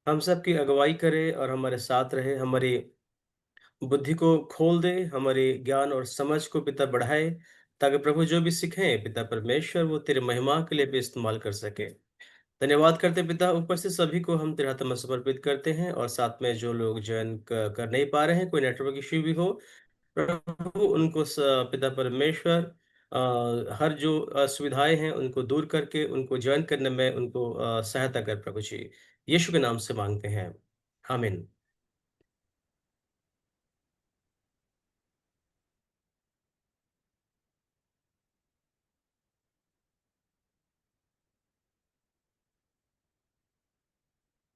हम सब की अगुवाई करे और हमारे साथ रहे, हमारी बुद्धि को खोल दे, हमारे ज्ञान और समझ को पिता बढ़ाए, ताकि प्रभु जो भी सिखाएँ पिता परमेश्वर वो तेरी महिमा के लिए भी इस्तेमाल कर सके। धन्यवाद करते हैं पिता, उपस्थित सभी को हम तेरे हाथों में समर्पित करते हैं और साथ में जो लोग जॉइन कर नहीं पा रहे हैं, कोई नेटवर्क इश्यू भी हो, प्रभु उनको पिता परमेश्वर हर जो असुविधाएं हैं उनको दूर करके उनको जॉइन करने में उनको सहायता कर प्रभु जी। यीशु के नाम से मांगते हैं, आमीन।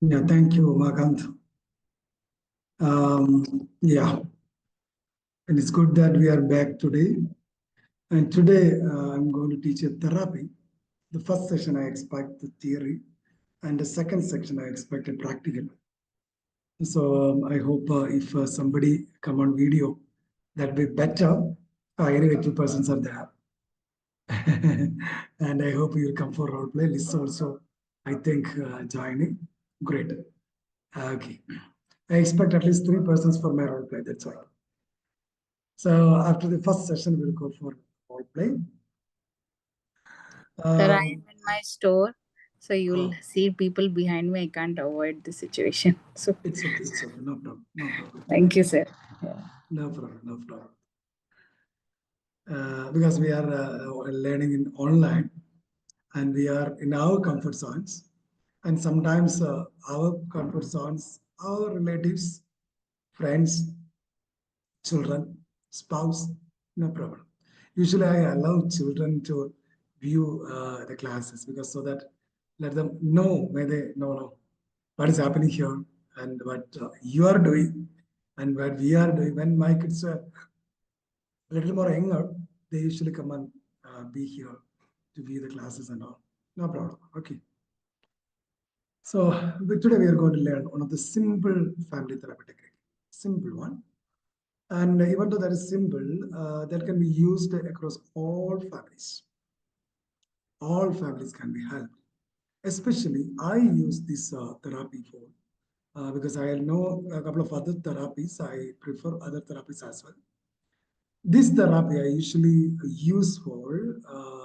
Yeah, thank you, Umakant. Yeah, and it's good that we are back today. And today I'm going to teach you therapy. The first session I expect the theory, and the second section I expect a practical. So I hope if somebody come on video, that'll be better. Anyway, 2% are there. And I hope you will come for role play. Liz also, I think, joining. Great. Okay. I expect at least 3 persons for my role play. That's all. So after the first session, we'll go for role play. Sir, I am in my store, so you'll Oh. see people behind me. I can't avoid the situation. So It's okay. It's okay. No problem. No problem. thank you, sir. No problem. No problem. Because we are learning in online, and we are in our comfort zones, and sometimes our comfort zones, our relatives, friends, children, spouse, no problem. Usually I allow children to view the classes because so that let them know, may they know what is happening here and what you are doing and what we are doing. When my kids are a little more younger, they usually come and be here to view the classes and all. No problem. Okay. So today we are going to learn one of the simple family therapy technique. Simple one. And even though that is simple, that can be used across all families. All families can be helped. Especially, I use this therapy for because I know a couple of other therapies. I prefer other therapies as well. This therapy I usually use for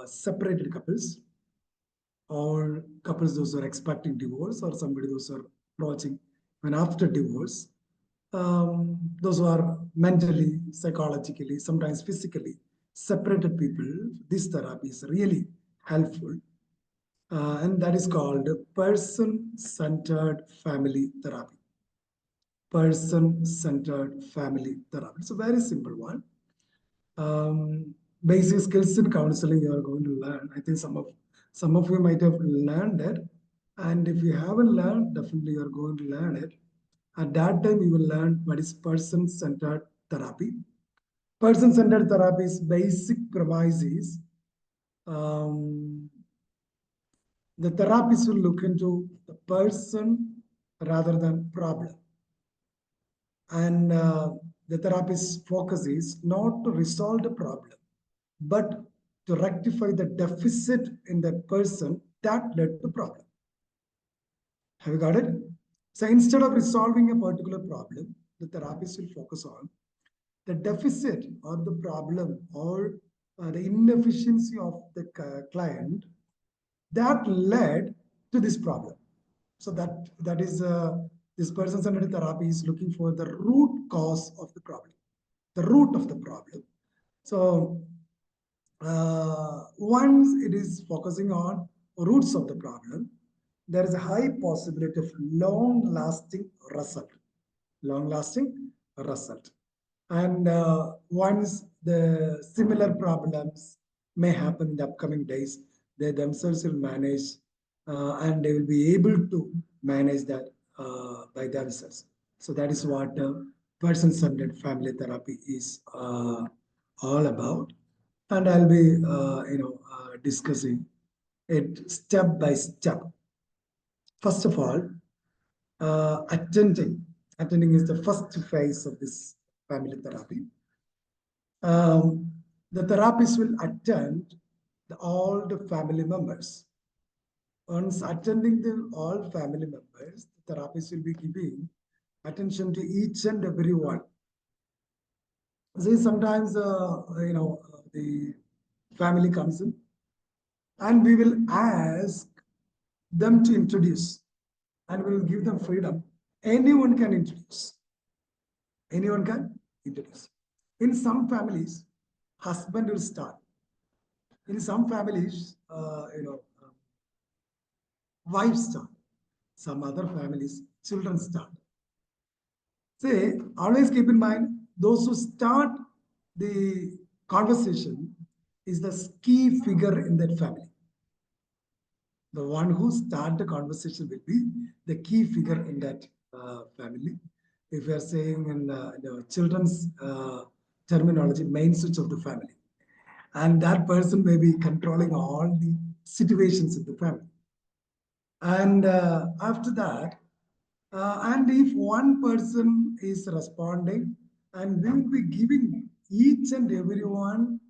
separated couples or couples those who are expecting divorce or somebody those who are approaching when after divorce. Those who are mentally, psychologically, sometimes physically separated people, this therapy is really helpful. And that is called person-centered family therapy. Person-centered family therapy. It's a very simple one. Basic skills in counseling you are going to learn. I think some of you might have learned it. And if you haven't learned, definitely you are going to learn it. At that time, you will learn what is person-centered therapy. Person-centered therapy's basic premise is the therapist will look into the person rather than problem. And the therapist's focus is not to resolve the problem, but to rectify the deficit in that person that led to the problem. Have you got it? So instead of resolving a particular problem, the therapist will focus on the deficit or the problem or the inefficiency of the client that led to this problem. So that is this person-centered therapy is looking for the root cause of the problem, the root of the problem. So once it is focusing on roots of the problem, there is a high possibility of long-lasting result. Long-lasting result. And once the similar problems may happen in the upcoming days, they themselves will manage and they will be able to manage that by themselves. So that is what person-centered family therapy is all about. And I'll be, discussing it step by step. First of all, attending. Attending is the first phase of this family therapy. The therapist will attend all the family members. Once attending all family members, the therapists will be giving attention to each and every one. See, sometimes, the family comes in and we will ask them to introduce and we will give them freedom. Anyone can introduce. Anyone can introduce. In some families, husband will start. In some families, wives start. Some other families, children start. Say, always keep in mind, those who start the conversation is the key figure in that family. The one who start the conversation will be the key figure in that family. If we are saying in the children's terminology, main switch of the family. And that person may be controlling all the situations in the family. And after that, and if one person is responding, and we will be giving each and everyone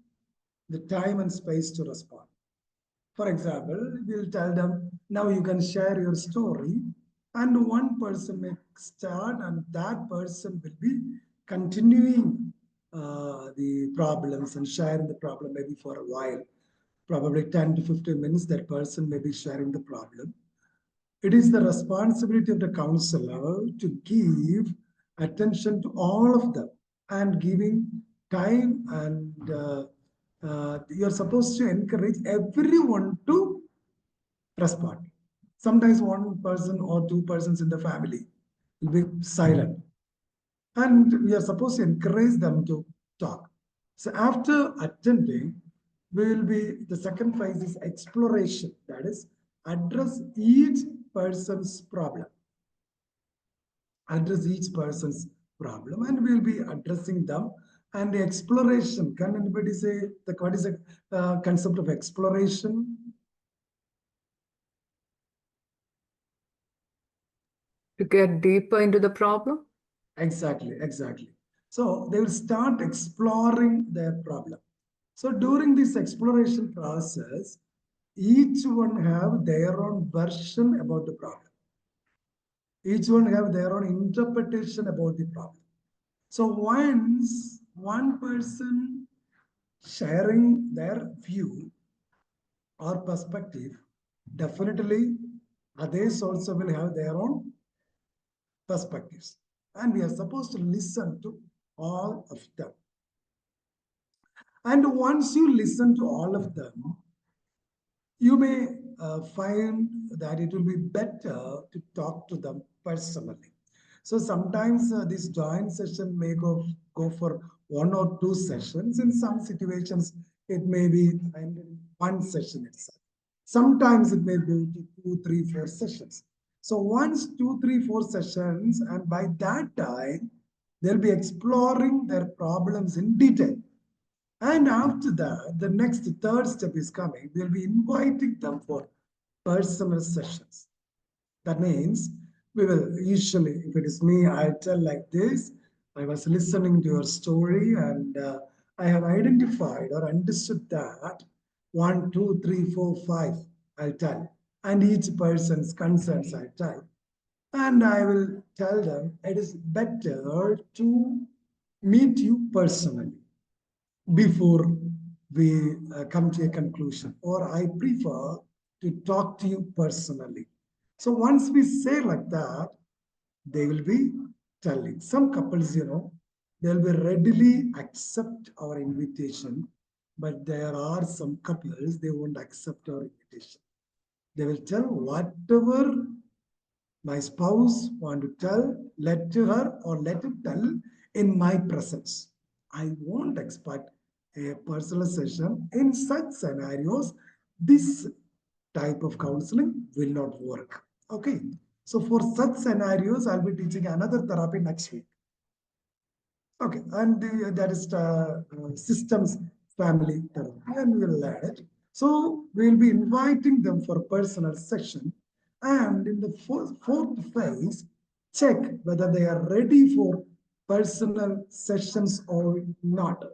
the time and space to respond. For example, we'll tell them, now you can share your story, and one person may start, and that person will be continuing the problems and sharing the problem maybe for a while. Probably 10 to 15 minutes, that person may be sharing the problem. It is the responsibility of the counselor to give attention to all of them and giving time, and you're supposed to encourage everyone to respond. Sometimes one person or two persons in the family will be silent, and we are supposed to encourage them to talk. So after attending, the second phase is exploration. That is, address each person's problem. Address each person's problem, and we'll be addressing them. And the exploration, can anybody say what is the concept of exploration? To get deeper into the problem? Exactly. So they will start exploring their problem. So during this exploration process, each one have their own version about the problem. Each one have their own interpretation about the problem. So once one person sharing their view or perspective, definitely others also will have their own perspectives. And we are supposed to listen to all of them. And once you listen to all of them, you may find that it will be better to talk to them personally. So sometimes this joint session may go for 1 or 2 sessions. In some situations, it may be one session itself. Sometimes it may go to 2, 3, 4 sessions. So once 2, 3, 4 sessions, and by that time, they'll be exploring their problems in detail. And after that, the next third step is coming. We'll be inviting them for personal sessions. That means we will usually, if it is me, I'll tell like this. I was listening to your story, and I have identified or understood that 1, 2, 3, 4, 5, I'll tell. And each person's concerns I'll tell. And I will tell them it is better to meet you personally before we come to a conclusion, or I prefer to talk to you personally. So once we say like that, they will be telling. Some couples, they'll be readily accept our invitation, but there are some couples, they won't accept our invitation. They will tell whatever my spouse want to tell, let her or let him tell in my presence. I won't expect a personal session. In such scenarios, this type of counseling will not work. Okay. So for such scenarios, I'll be teaching another therapy next week. Okay. And that is systems family therapy, and we'll learn it. So we'll be inviting them for a personal session. And in the fourth phase, check whether they are ready for personal sessions or not.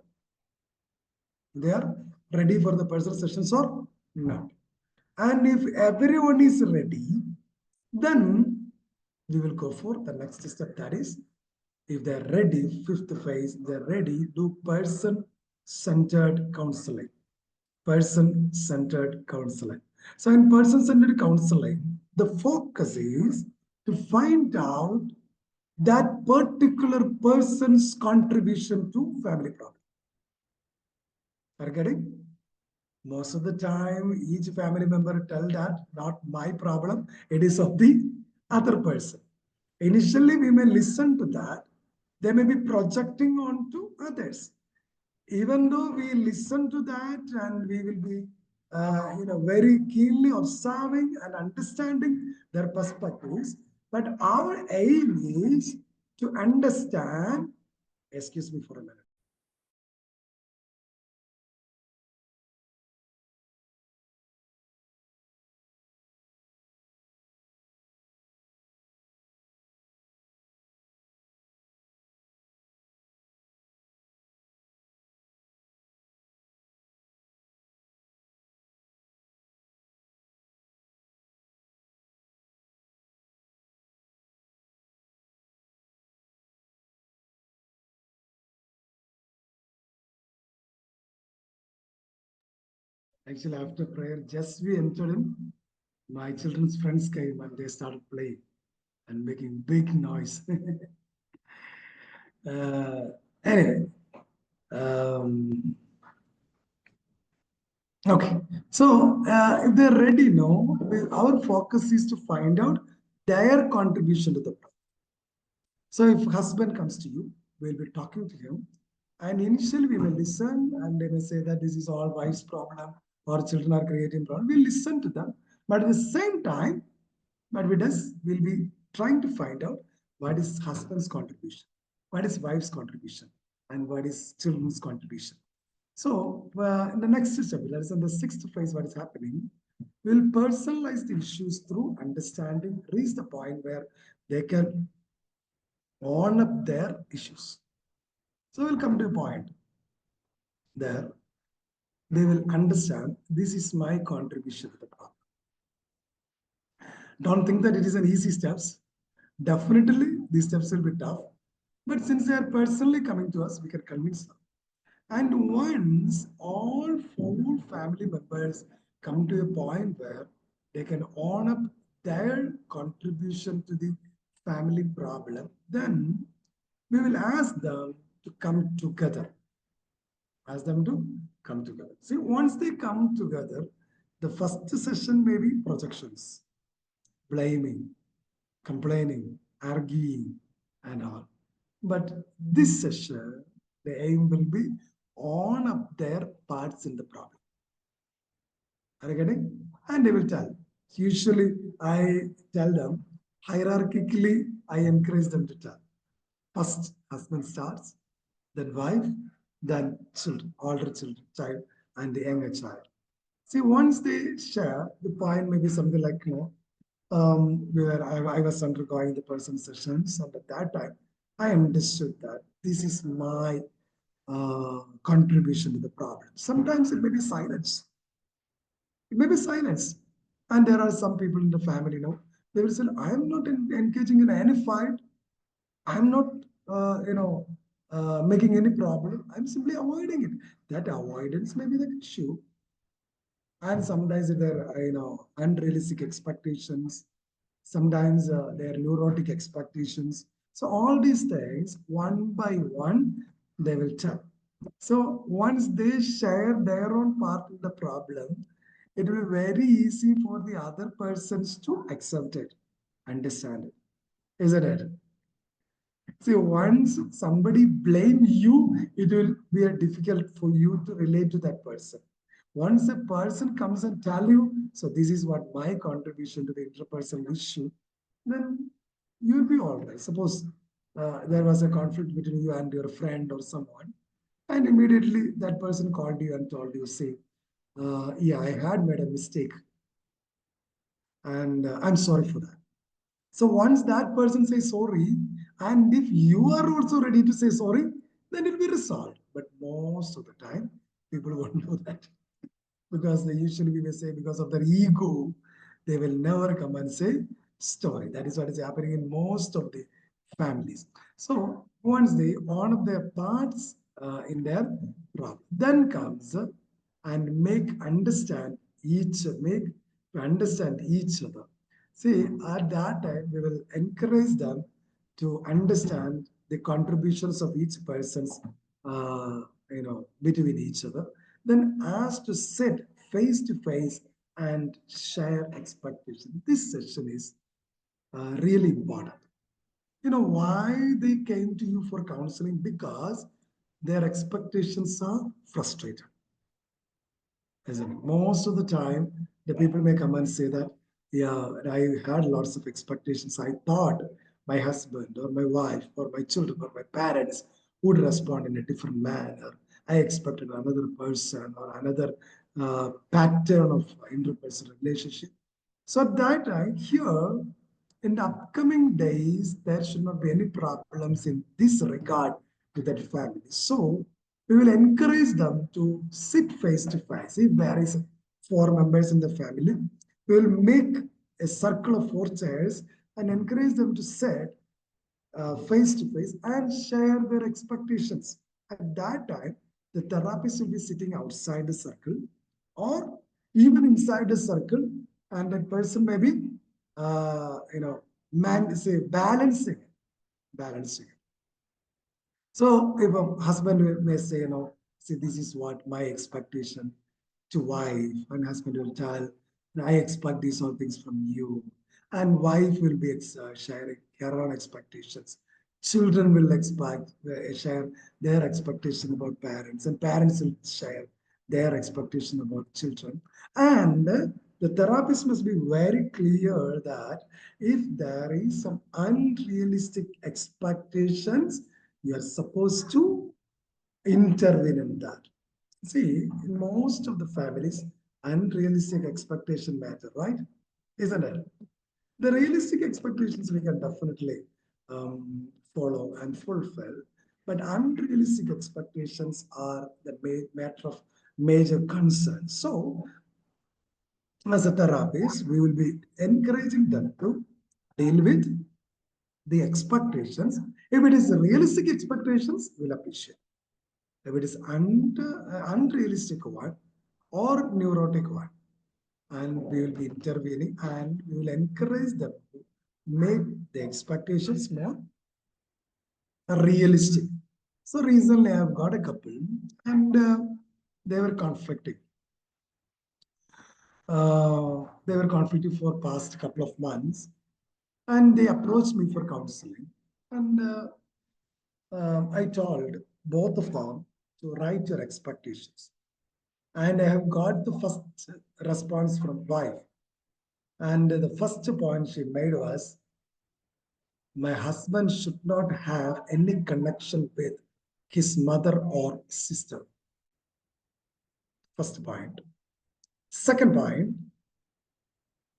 They are ready for the personal sessions or not. And if everyone is ready, then we will go for the next step. That is, if they're ready, fifth phase, they're ready, do person-centered counseling. Person-centered counseling. So in person-centered counseling, the focus is to find out that particular person's contribution to family problem. Are you getting? Most of the time, each family member tell that not my problem, it is of the other person. Initially, we may listen to that. They may be projecting onto others. Even though we listen to that and we will be very keenly observing and understanding their perspectives, but our aim is to understand. Excuse me for a minute. Actually, after prayer, just we entered in, my children's friends came and they started playing and making big noise. Anyway, okay. So if they're ready now, our focus is to find out their contribution to the problem. So if husband comes to you, we'll be talking to him. And initially we will listen and they may say that this is all wife's problem or children are creating problem. We'll listen to them. But at the same time, we'll be trying to find out what is husband's contribution, what is wife's contribution, and what is children's contribution. So in the next step, that is in the sixth phase, what is happening, we'll personalize the issues through understanding, reach the point where they can own up their issues. So we'll come to a point there they will understand this is my contribution to the problem. Don't think that it is an easy steps. Definitely these steps will be tough, but since they are personally coming to us, we can convince them. And once all four family members come to a point where they can own up their contribution to the family problem, then we will ask them to come together. Ask them to come together. See, once they come together, the first session may be projections, blaming, complaining, arguing, and all. But this session, the aim will be own up their parts in the problem. Are you getting? And they will tell. Usually, I tell them, hierarchically, I encourage them to tell. First, husband starts, then wife, then children, older children, child, and the younger child. See, once they share, the point may be something like, where I was undergoing the person sessions, and at that time, I understood that this is my contribution to the problem. Sometimes it may be silence. It may be silence. And there are some people in the family, they will say, I am not engaging in any fight. I'm not, making any problem. I'm simply avoiding it. That avoidance may be the issue. And sometimes there are, unrealistic expectations. Sometimes they're neurotic expectations. So all these things, one by one, they will tell. So once they share their own part in the problem, it will be very easy for the other persons to accept it, understand it. Isn't it? See, once somebody blame you, it will be difficult for you to relate to that person. Once a person comes and tell you, so this is what my contribution to the interpersonal issue, then you'll be all right. Suppose there was a conflict between you and your friend or someone, and immediately that person called you and told you, say, yeah, I had made a mistake, and I'm sorry for that. So once that person says sorry, and if you are also ready to say sorry, then it will be resolved. But most of the time, people won't know that because they usually, we may say, because of their ego, they will never come and say story. That is what is happening in most of the families. So once they honor their parts in their problem, then comes and make to understand each other. See, at that time, we will encourage them to understand the contributions of each person's, between each other. Then ask to sit face to face and share expectation. This session is really important. You know why they came to you for counseling? Because their expectations are frustrated. Isn't it? Most of the time, the people may come and say that, yeah, I had lots of expectations. I thought my husband or my wife or my children or my parents would respond in a different manner. I expected another person or another pattern of interpersonal relationship. So at that time, here in the upcoming days, there should not be any problems in this regard to that family. So we will encourage them to sit face to face. If there is 4 members in the family, we will make a circle of 4 chairs and encourage them to sit face to face and share their expectations. At that time, the therapist will be sitting outside the circle or even inside the circle, and that person may be, balancing. So if a husband may say, see, this is what my expectation to wife, and husband will tell, I expect these all things from you. And wife will be sharing her own expectations. Children will share their expectation about parents, and parents will share their expectation about children. And the therapist must be very clear that if there is some unrealistic expectations, you are supposed to intervene in that. See, in most of the families, unrealistic expectation matter, right? Isn't it? The realistic expectations we can definitely follow and fulfill, but unrealistic expectations are the matter of major concern. So, as a therapist, we will be encouraging them to deal with the expectations. If it is realistic expectations, we'll appreciate. If it is unrealistic one or neurotic one, and we will be intervening and we will encourage them to make the expectations more realistic. So recently I have got a couple and they were conflicting. They were conflicting for past couple of months, and they approached me for counseling. And I told both of them to write your expectations. And I have got the first response from wife. And the first point she made was, my husband should not have any connection with his mother or sister. First point. Second point,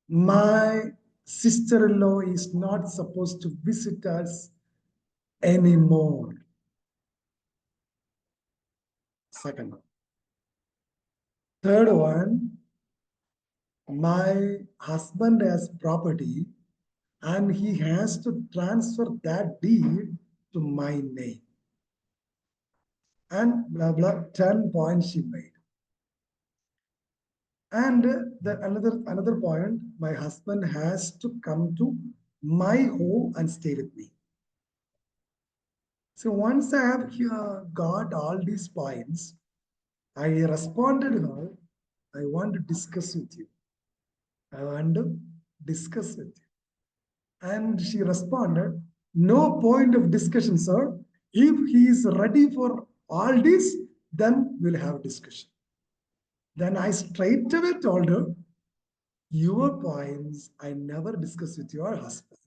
my sister-in-law is not supposed to visit us anymore. Second one. Third one, my husband has property and he has to transfer that deed to my name. And blah, blah, 10 points she made. And another point, my husband has to come to my home and stay with me. So once I have got all these points, I responded her, I want to discuss with you. I want to discuss with you. And she responded, no point of discussion, sir. If he is ready for all this, then we'll have a discussion. Then I straight away told her, your points I never discuss with your husband.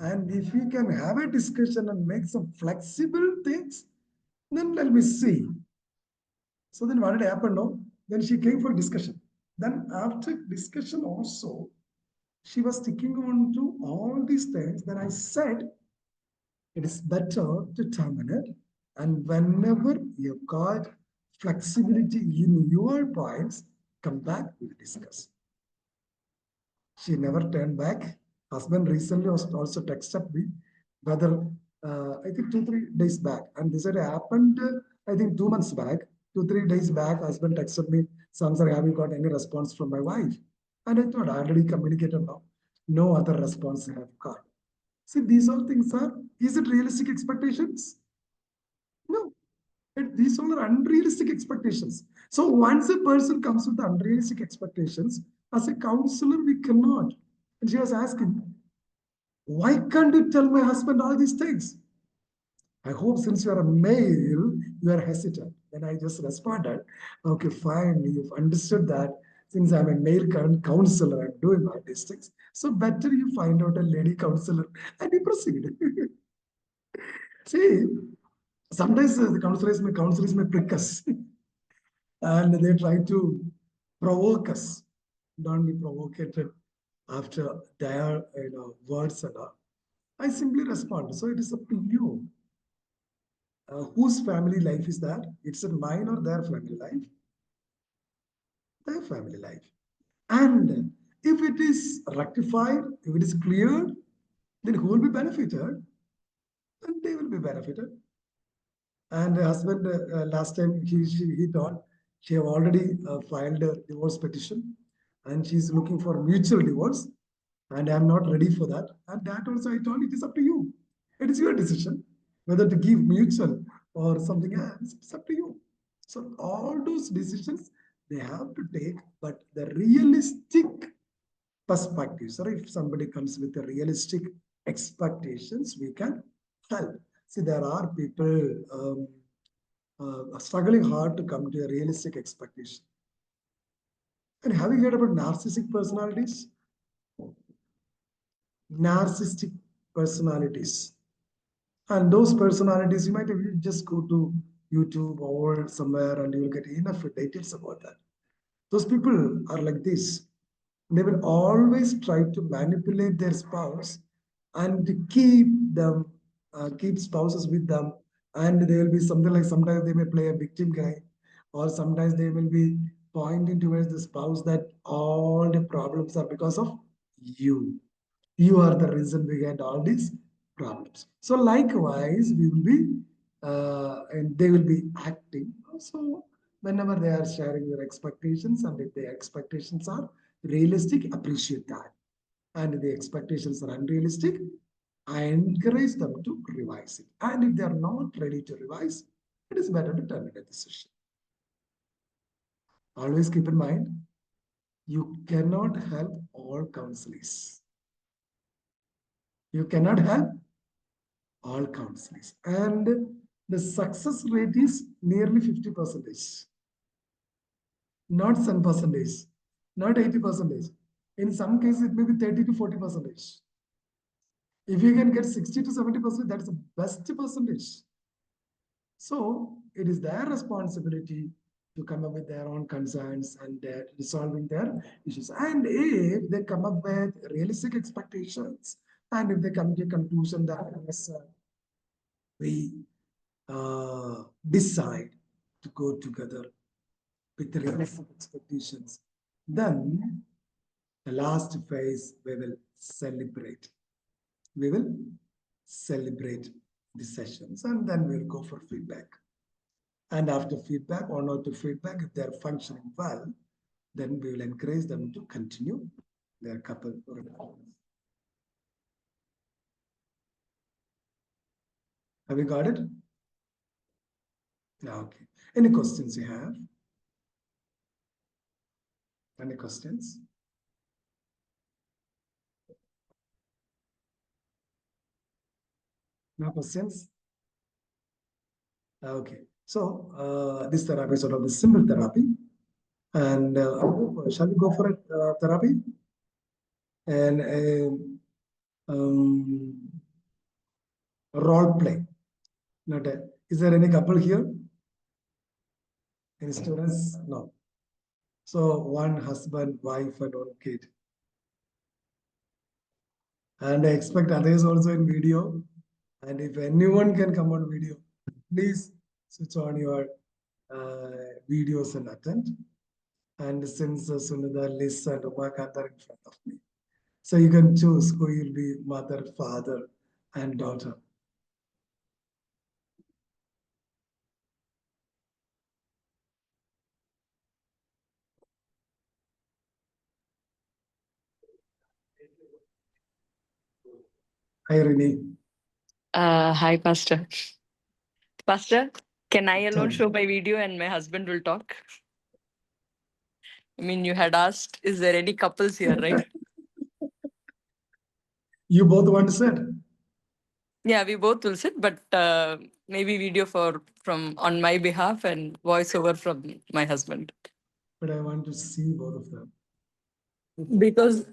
And if you can have a discussion and make some flexible things, then let me see. So then what did happen? No? Then she came for discussion. Then after discussion also, she was sticking on to all these things. Then I said, it is better to terminate. And whenever you've got flexibility in your points, come back, we'll discuss. She never turned back Husband recently also texted me, whether I think 2-3 days back, and this had happened, I think 2 months back. 2-3 days back, husband texted me, Samsar, have you got any response from my wife? And I thought I already communicated now. No other response I have got. See, these all things are, is it realistic expectations? No. And these all are unrealistic expectations. So once a person comes with unrealistic expectations, as a counselor, we cannot. And she was asking, why can't you tell my husband all these things? I hope since you are a male, you are hesitant. Then I just responded, okay, fine, you've understood that. Since I'm a male counselor, I'm doing all these things. So better you find out a lady counselor and you proceed. See, sometimes the counselors may prick us and they try to provoke us. Don't be provoked after their words and all. I simply respond. So it is up to you. Whose family life is that? It's mine or their family life? Their family life. And if it is rectified, if it is cleared, then who will be benefited? And they will be benefited. And the husband, last time he thought she have already filed a divorce petition and she's looking for mutual divorce. And I'm not ready for that. And that also I told it is up to you. It is your decision whether to give mutual or something else. It's up to you. So all those decisions they have to take, but the realistic perspectives, or if somebody comes with a realistic expectations, we can help. See, there are people struggling hard to come to a realistic expectation. And have you heard about narcissistic personalities? Narcissistic personalities. And those personalities, you might just go to YouTube or somewhere and you will get enough details about that. Those people are like this. They will always try to manipulate their spouse and keep them, keep spouses with them. And there will be something like sometimes they may play a victim guy, or sometimes they will be pointing towards the spouse that all the problems are because of you. You are the reason behind all these problems. So likewise, we will be, and they will be acting. So whenever they are sharing their expectations, and if their expectations are realistic, appreciate that. And if the expectations are unrealistic, I encourage them to revise it. And if they are not ready to revise, it is better to terminate the session. Always keep in mind, you cannot help all counselors. You cannot help all counselors. And the success rate is nearly 50%. Not 7%, not 80%. In some cases, it may be 30 to 40%. If you can get 60 to 70%, that's the best percentage. So it is their responsibility to come up with their own concerns and resolving their issues. And if they come up with realistic expectations, and if they come to a conclusion that we decide to go together with the realistic expectations, then the last phase we will celebrate. We will celebrate the sessions and then we'll go for feedback. And after feedback, 1 or 2 feedback, if they're functioning well, then we will encourage them to continue their couple. Have you got it? Okay. Any questions you have? Any questions? No questions? Okay. So this therapy is sort of the simple therapy. And shall we go for a therapy? And role play. Not a, is there any couple here? Any students? No. So one husband, wife, and one kid. And I expect others also in video. And if anyone can come on video, please switch on your videos and attend. And since Sunida, Liz, and Umakant are in front of me, So you can choose who will be mother, father, and daughter. Hi, Rini. Hi, Pastor. Pastor, can I alone Tell show me. my video and my husband will talk? I mean, you had asked, is there any couples here, right? You both want to sit? Yeah, we both will sit, but maybe video from on my behalf and voiceover from my husband. But I want to see both of them. Because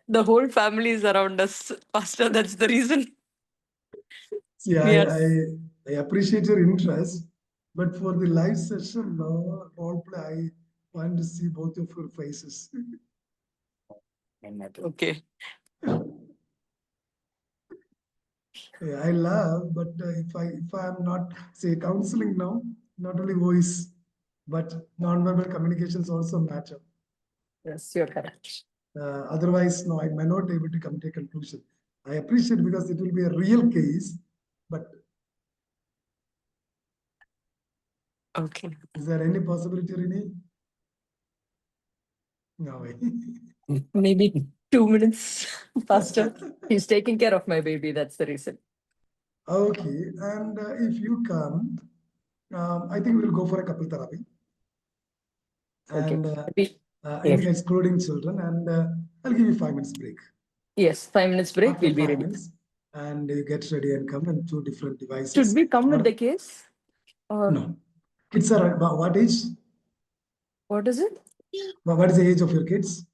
the whole family is around us, Pastor. That's the reason. See, We are. I appreciate your interest, but for the live session, no, role play, I want to see both of your faces. Okay. Yeah, I love, but if I am not say counseling now, not only voice, but non-verbal communications also matter. Yes, you're correct. Otherwise, no, I may not able to come to a conclusion. I appreciate because it will be a real case, but Okay. is there any possibility, Rini? No way. Maybe 2 minutes, Pastor. He's taking care of my baby. That's the reason. Okay, and if you come, I think we'll go for a couple therapy. Okay. And Yes. excluding children, and I'll give you 5 minutes break. Yes, 5 minutes break. After We'll be 5 ready. minutes, and you get ready and come in 2 different devices. Should we come with Or- the case? Or No. Kids are about what age? what is it? What is the age of your kids?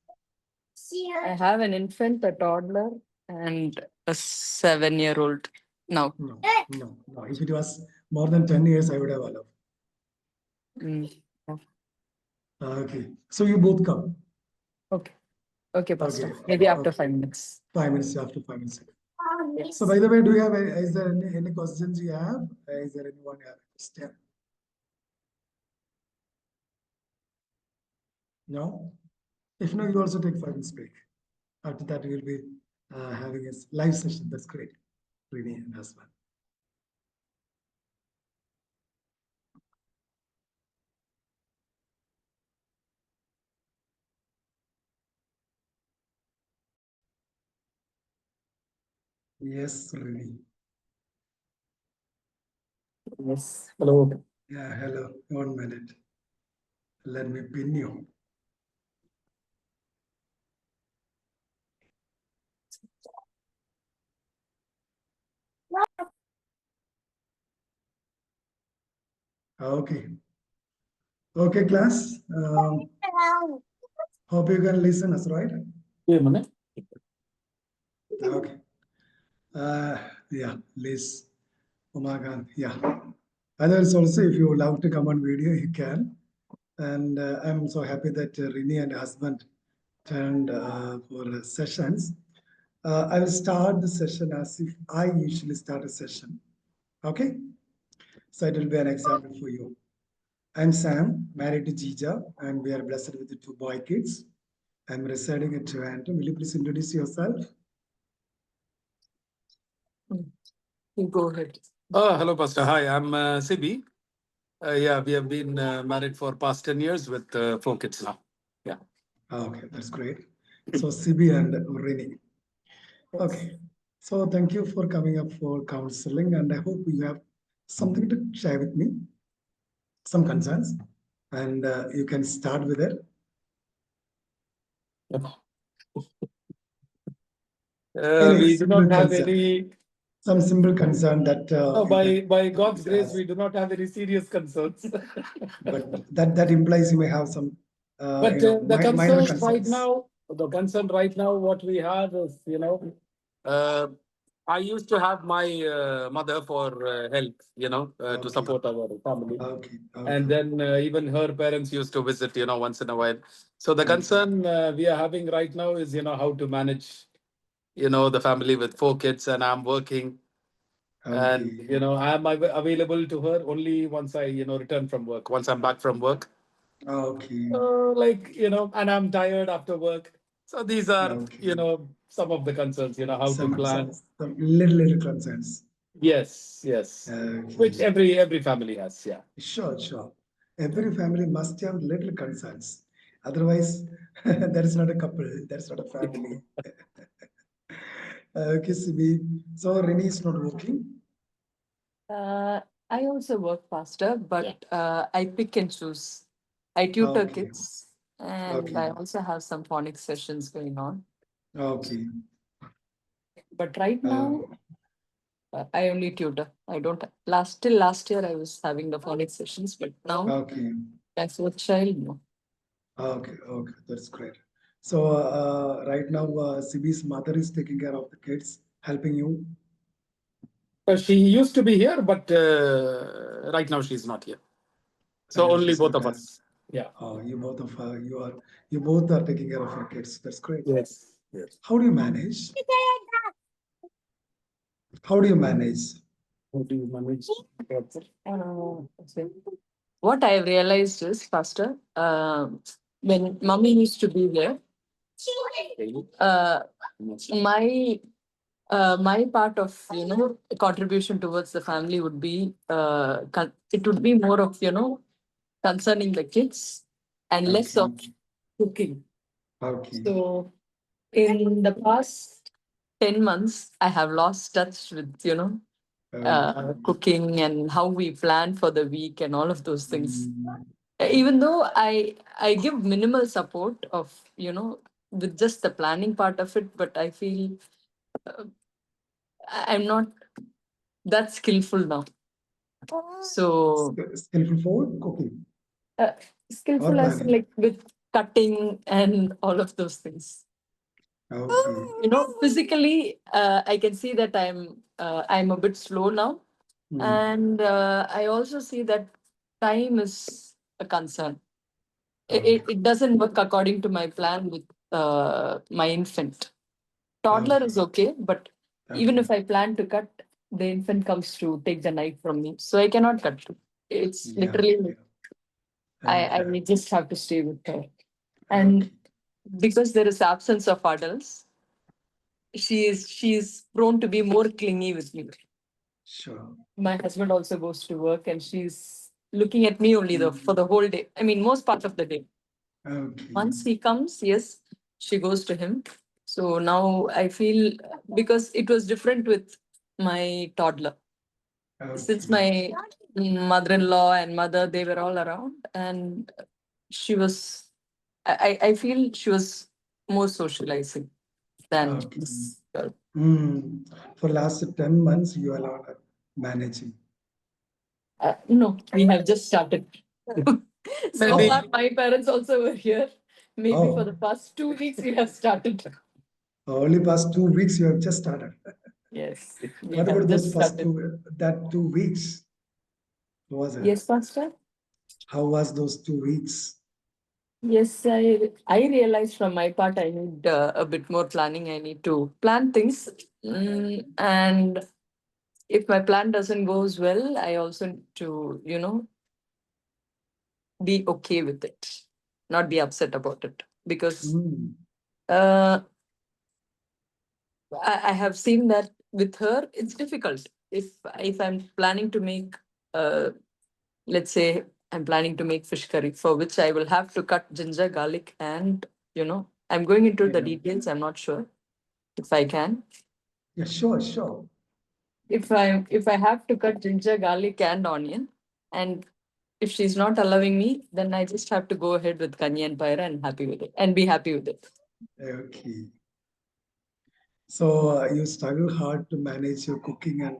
I have an infant, a toddler, and a 7-year-old now. No, no, no. If it was more than 10 years, I would have allowed. Mm. Okay, so you both come. Okay. Okay, Pastor. Okay. Maybe after Okay. 5 minutes. 5 minutes after 5 minutes. Yes. So by the way, do you have, is there any questions you have? Is there anyone you have a question? No? If no, you also take 5 minutes break. After that, we will be having a live session. That's great. Rini and husband. Yes, Rini. Yes. Hello. Yeah, hello. 1 minute. Let me pin you. Okay. Okay, class. Hope you can listen us, right? Okay. Yeah, Liz, Umagan, yeah. Others also, if you would love to come on video, you can. And I'm so happy that Rini and husband turned for sessions. I will start the session as if I usually start a session. Okay? So it will be an example for you. I'm Sam, married to Jija, and we are blessed with the 2 boy kids. I'm residing at Toronto. Will you please introduce yourself? You go ahead. Hello, Pastor. Hi, I'm Sibi. Yeah, we have been married for past 10 years with 4 kids now. Yeah. Okay, that's great. So Sibi and Rini. Okay. So thank you for coming up for counseling, and I hope you have something to share with me, some concerns, and you can start with it. We do not have any. Some simple concern that. By God's grace, we do not have any serious concerns. But that implies you may have some. But the concern right now, what we have is, I used to have my mother for help, to support our family. Okay. And then even her parents used to visit, once in a while. So the concern we are having right now is, how to manage, the family with 4 kids, and I'm working. And, I'm available to her only once I, return from work, once I'm back from work. Okay. And I'm tired after work. So these are, some of the concerns, how to plan. Some little concerns. Yes, which Okay. every family has. Yeah. Sure. Every family must have little concerns. Otherwise, that is not a couple, that's not a family. Okay, Sibi. So Rini is not working. I also work faster, but I pick and choose. I tutor Okay. kids, and Okay. I also have some phonics sessions going on. Okay. But right now, I only tutor. I don't till last year I was having the phonics sessions, but now Okay. my fourth child, no. Okay. That's great. So right now, Sibi's mother is taking care of the kids, helping you. She used to be here, but right now she's not here. So only She's both not of there. us. Yeah. Oh, you both are taking care of your kids. That's great. Yes. How do you manage? How do you manage? How do you manage? What I have realized is, Pastor, when mommy used to be there, uh, my part of contribution towards the family would be it would be more of concerning the kids and less of cooking. Okay. So in the past 10 months, I have lost touch with cooking and how we plan for the week and all of those things. Even though I give minimal support of with just the planning part of it, but I feel I'm not that skillful now. So Skillful for cooking. skillful as planning. like with cutting and all of those things. Okay. Physically, I can see that I'm a bit slow now, and I also see that time is a concern. It doesn't work according to my plan with my infant. Toddler is okay, but even if I plan to cut, the infant comes to take the knife from me, so I cannot cut. It's literally I just have to stay with her, and because there is absence of adults, she's prone to be more clingy with me. Sure. My husband also goes to work, and she's looking at me only for the whole day. I mean, most part of the day. Okay. Once he comes, yes, she goes to him. So now I feel, because it was different with my toddler. Since my mother-in-law and mother, they were all around, and she was, I feel she was more socializing than this girl. For last 10 months, you are not managing. No, we have just started. So Maybe- far, my parents also were here. Maybe for the past 2 weeks, we have started. Only past 2 weeks, you have just started. Yes. we What have about just those first started. 2 weeks? How was it? Yes, Pastor. How was those 2 weeks? Yes, I realized from my part I need a bit more planning. I need to plan things, and if my plan doesn't goes well, I also need to be okay with it, not be upset about it, because I have seen that with her it's difficult. If I'm planning to make let's say I'm planning to make fish curry, for which I will have to cut ginger, garlic, and I'm going into the details. I'm not sure if I can. Yeah, sure. If I have to cut ginger, garlic, and onion, and if she's not allowing me, then I just have to go ahead with kanya and paira and be happy with it. Okay. So you struggle hard to manage your cooking and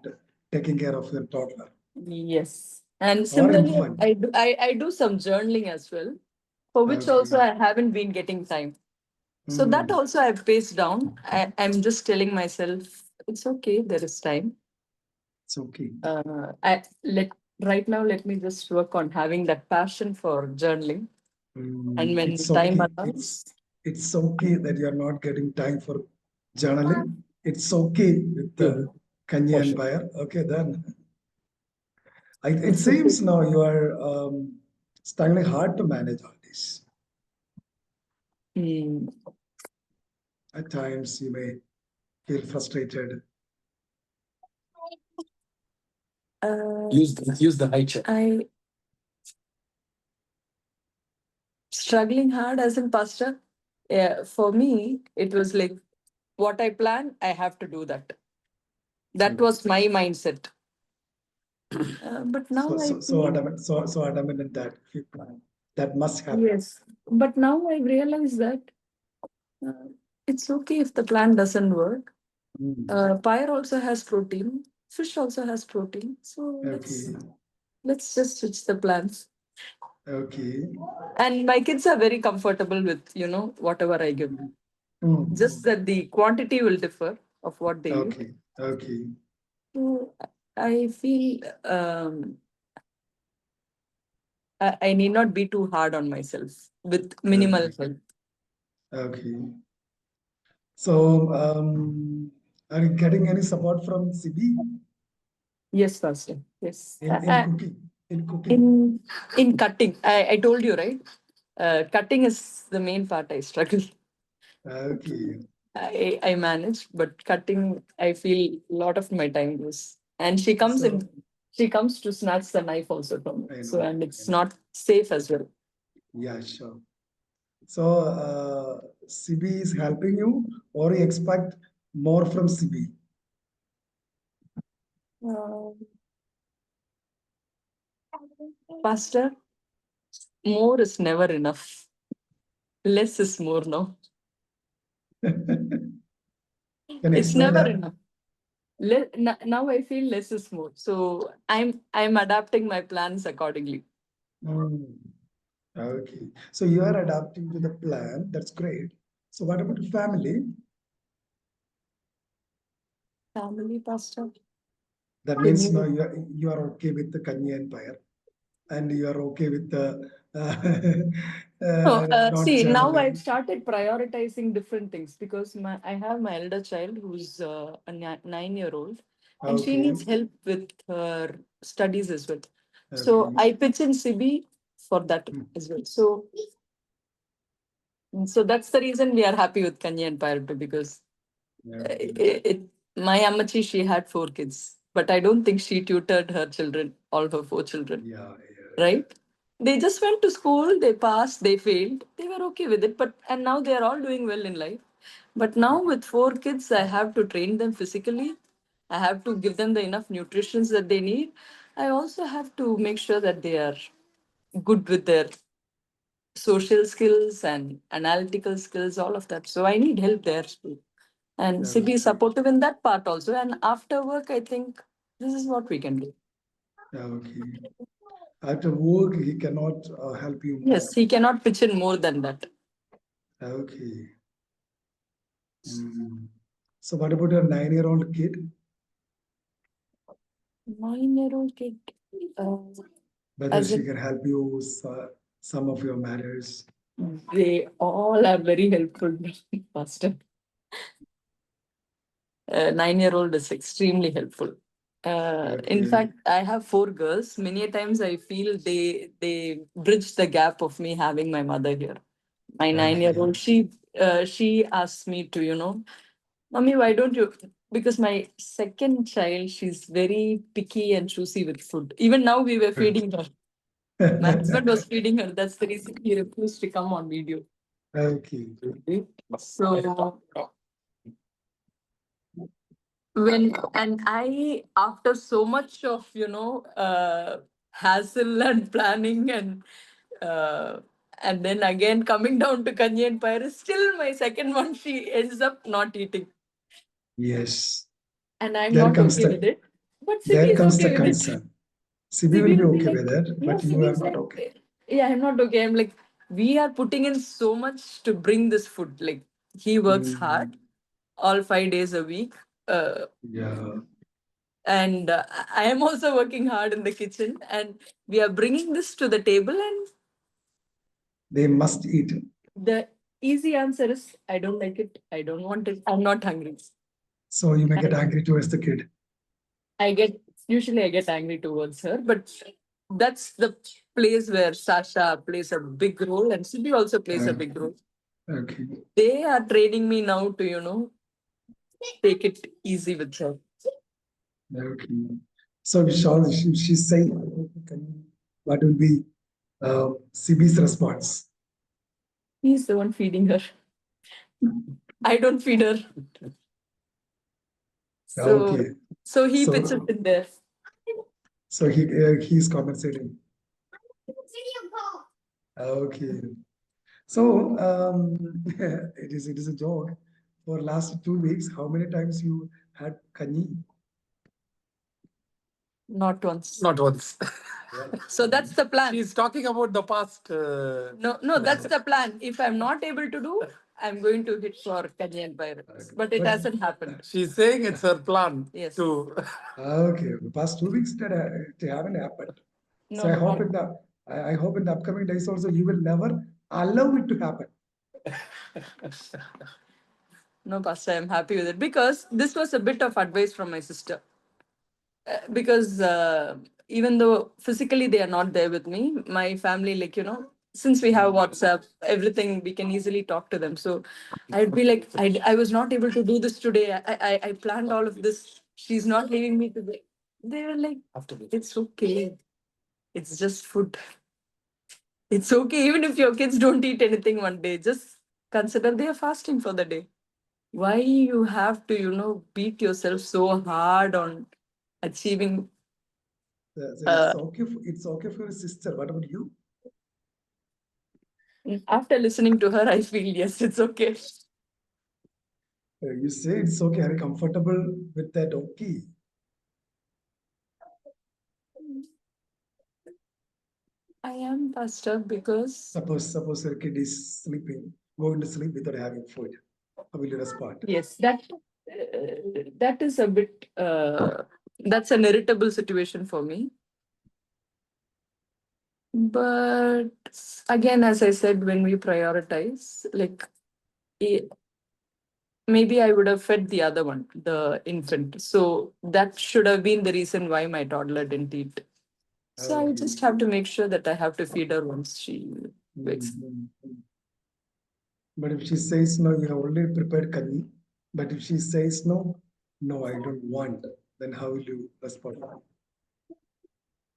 taking care of your toddler. Yes. And Or similarly, infant. I do some journaling as well, for which also I haven't been getting time. So that also I've paced down. I'm just telling myself, it's okay, there is time. It's okay. Right now, let me just work on having that passion for journaling. And when It's time okay. allows. It's okay that you're not getting time for journaling. It's okay with the Kanya and Bayer. Okay, then. It seems now you are struggling hard to manage all this. At times you may feel frustrated? Use the high chair. I struggling hard as in pastor. Yeah, for me, it was like what I plan, I have to do that. That was my mindset. But now I feel So adamant that must happen. yes. But now I realize that uh, it's okay if the plan doesn't work. Pyre also has protein. Fish also has protein. So Okay. let's just switch the plans. Okay. And my kids are very comfortable with, whatever I give. Just that the quantity will differ of what they eat. Okay. Okay. So I feel I need not be too hard on myself with minimal help. Okay. So, are you getting any support from CB Yes, Pastor. Yes. in cooking? In cooking. In cutting, I told you, right? Cutting is the main part I struggle. Okay. I manage, but cutting, I feel a lot of my time goes. And she comes So- she comes to snatch the knife also from me. I So, know, and it's I know. not safe as well. Yeah, sure. So, CB is helping you, or you expect more from CB? Pastor, more is never enough. Less is more now. Can you It's explain never that? enough. Now I feel less is more. So I'm adapting my plans accordingly. Okay. So you are adapting to the plan. That's great. So what about family? Family, Pastor. That means you are okay with the Kanya Empire, and you are okay with the not See, now channeling. I've started prioritizing different things because I have my elder child who's a 9-year-old, and she Okay. needs help with her studies as well. So Okay. I pitch in CB for that as well. So that's the reason we are happy with Kanya Empire too, because my Ammachi, she had 4 kids, but I don't think she tutored her children, all her 4 children. Yeah. Right? They just went to school, they passed, they failed, they were okay with it, and now they are all doing well in life. But now with 4 kids, I have to train them physically. I have to give them the enough nutrition that they need. I also have to make sure that they are good with their social skills and analytical skills, all of that. So I need help there too. And to be supportive in that part also. And after work, I think this is what we can do. Okay. After work, he cannot help you more. Yes, he cannot pitch in more than that. Okay. So what about your 9-year-old kid? 9-year-old kid. Whether she can help you some of your matters. They all are very helpful, Pastor. 9-year-old is extremely helpful. In fact, I have 4 girls. Many a times I feel they bridge the gap of me having my mother here. My 9-year-old, she asked me to, Mommy, why don't you? Because my second child, she's very picky and choosy with food. Even now we were feeding her. My husband was feeding her. That's the reason he refused to come on video. Okay. So after so much of hassle and planning and then again coming down to Kanya and Pyre, still my second one, she ends up not eating. Yes. And I'm There not comes okay the with it. But there Sibi is comes okay the with it. concern. Sibi will be okay with it, but you Sibi are is not like, okay. yeah, I'm not okay. I'm like, we are putting in so much to bring this food. Like, he works hard all 5 days a week. Yeah. And I am also working hard in the kitchen, and we are bringing this to the table, and They must eat. the easy answer is I don't like it, I don't want it, I'm not hungry. So you may get angry towards the kid. Usually I get angry towards her, but that's the place where Sasha plays a big role, and Sibi also plays a big role. Okay. They are training me now to take it easy with her. Okay. So Vishal, she's saying, what will be CB's response? He's the one feeding her. I don't feed her. So, Okay. so he So- pitches in there. So he's compensating. Okay. So it is a joke. For last 2 weeks, how many times you had kanji? Not once. Not once. So that's the plan. She's talking about the past. No, that's the plan. If I'm not able to do, I'm going to hit for Kanye and Pirates. But it But- hasn't happened. She's saying it's her plan Yes. to. Okay, the past 2 weeks it haven't happened. No, So I no, hope not- in the I hope in the upcoming days also you will never allow it to happen. No, Pastor, I'm happy with it because this was a bit of advice from my sister. Because even though physically they are not there with me, my family, like, since we have WhatsApp, everything, we can easily talk to them. So I'd be like, I was not able to do this today. I planned all of this. She's not leaving me today. They were like, it's okay. It's just food. It's okay. Even if your kids don't eat anything one day, just consider they are fasting for the day. Why you have to, beat yourself so hard on achieving? It's okay for your sister. What about you? After listening to her, I feel yes, it's okay. You say it's okay. Are you comfortable with that? Okay. I am, Pastor, because Suppose your kid is sleeping, going to sleep without having food. How will you respond? yes, that is a bit that's an irritable situation for me. But again, as I said, when we prioritize, like maybe I would have fed the other one, the infant. So that should have been the reason why my toddler didn't eat. So I Okay. just have to make sure that I have to feed her once she wakes. But if she says no, you have already prepared kanji. But if she says no, I don't want, then how will you respond?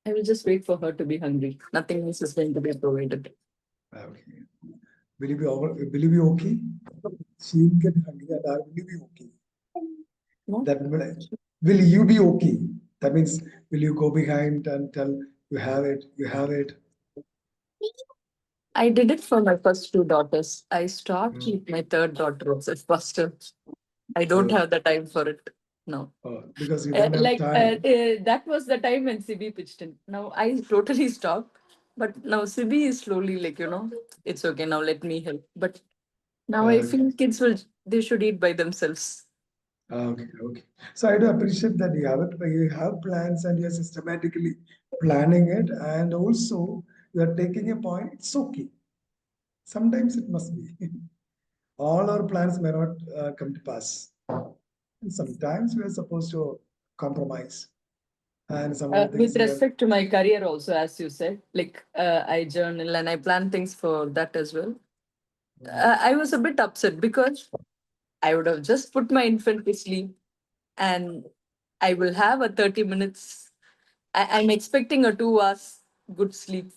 I will just wait for her to be hungry. Nothing else is going to be provided. Okay. Will you be okay? She will get hungry and I will be okay. No? Will you be okay? That means, will you go behind and tell you have it? I did it for my first two daughters. I stopped with my third daughter as Pastor. I don't Oh. have the time for it. No. Because you don't have Like time. that was the time when Sibi pitched in. Now I totally stopped. But now Sibi is slowly like, it's okay. Now let me help. But now I feel kids they should eat by themselves. Okay. So I do appreciate that you have plans and you're systematically planning it, and also you are taking a point. It's okay. Sometimes it must be. All our plans may not come to pass, and sometimes we are supposed to compromise. And some of the things With respect to my career also, as you said, like I journal and I plan things for that as well. I was a bit upset because I would have just put my infant to sleep and I will have a 30 minutes. I'm expecting a 2 hours good sleep,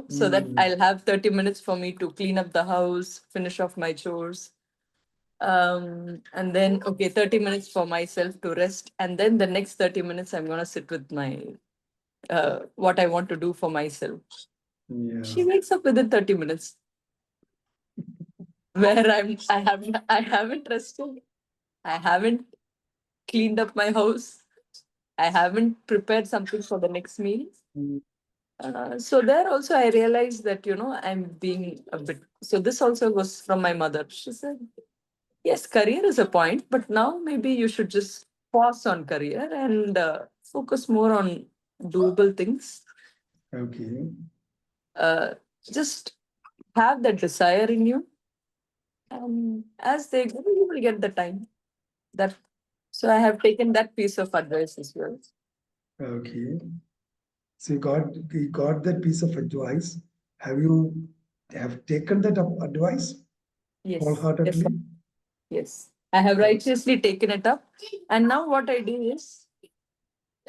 so that I'll have 30 minutes for me to clean up the house, finish off my chores. And then, okay, 30 minutes for myself to rest. And then the next 30 minutes, I'm going to sit with my, what I want to do for myself. She wakes up within 30 minutes. Where I haven't rested. I haven't cleaned up my house. I haven't prepared something for the next meal. So there also I realized that, I'm being a bit, so this also was from my mother. She said, yes, career is a point, but now maybe you should just pause on career and focus more on doable things. Okay. Just have that desire in you. And as they grow, you will get the time. So I have taken that piece of advice as well. Okay. So you got that piece of advice. Have you taken that advice Yes. wholeheartedly? Yes. I have righteously taken it up. And now what I do is,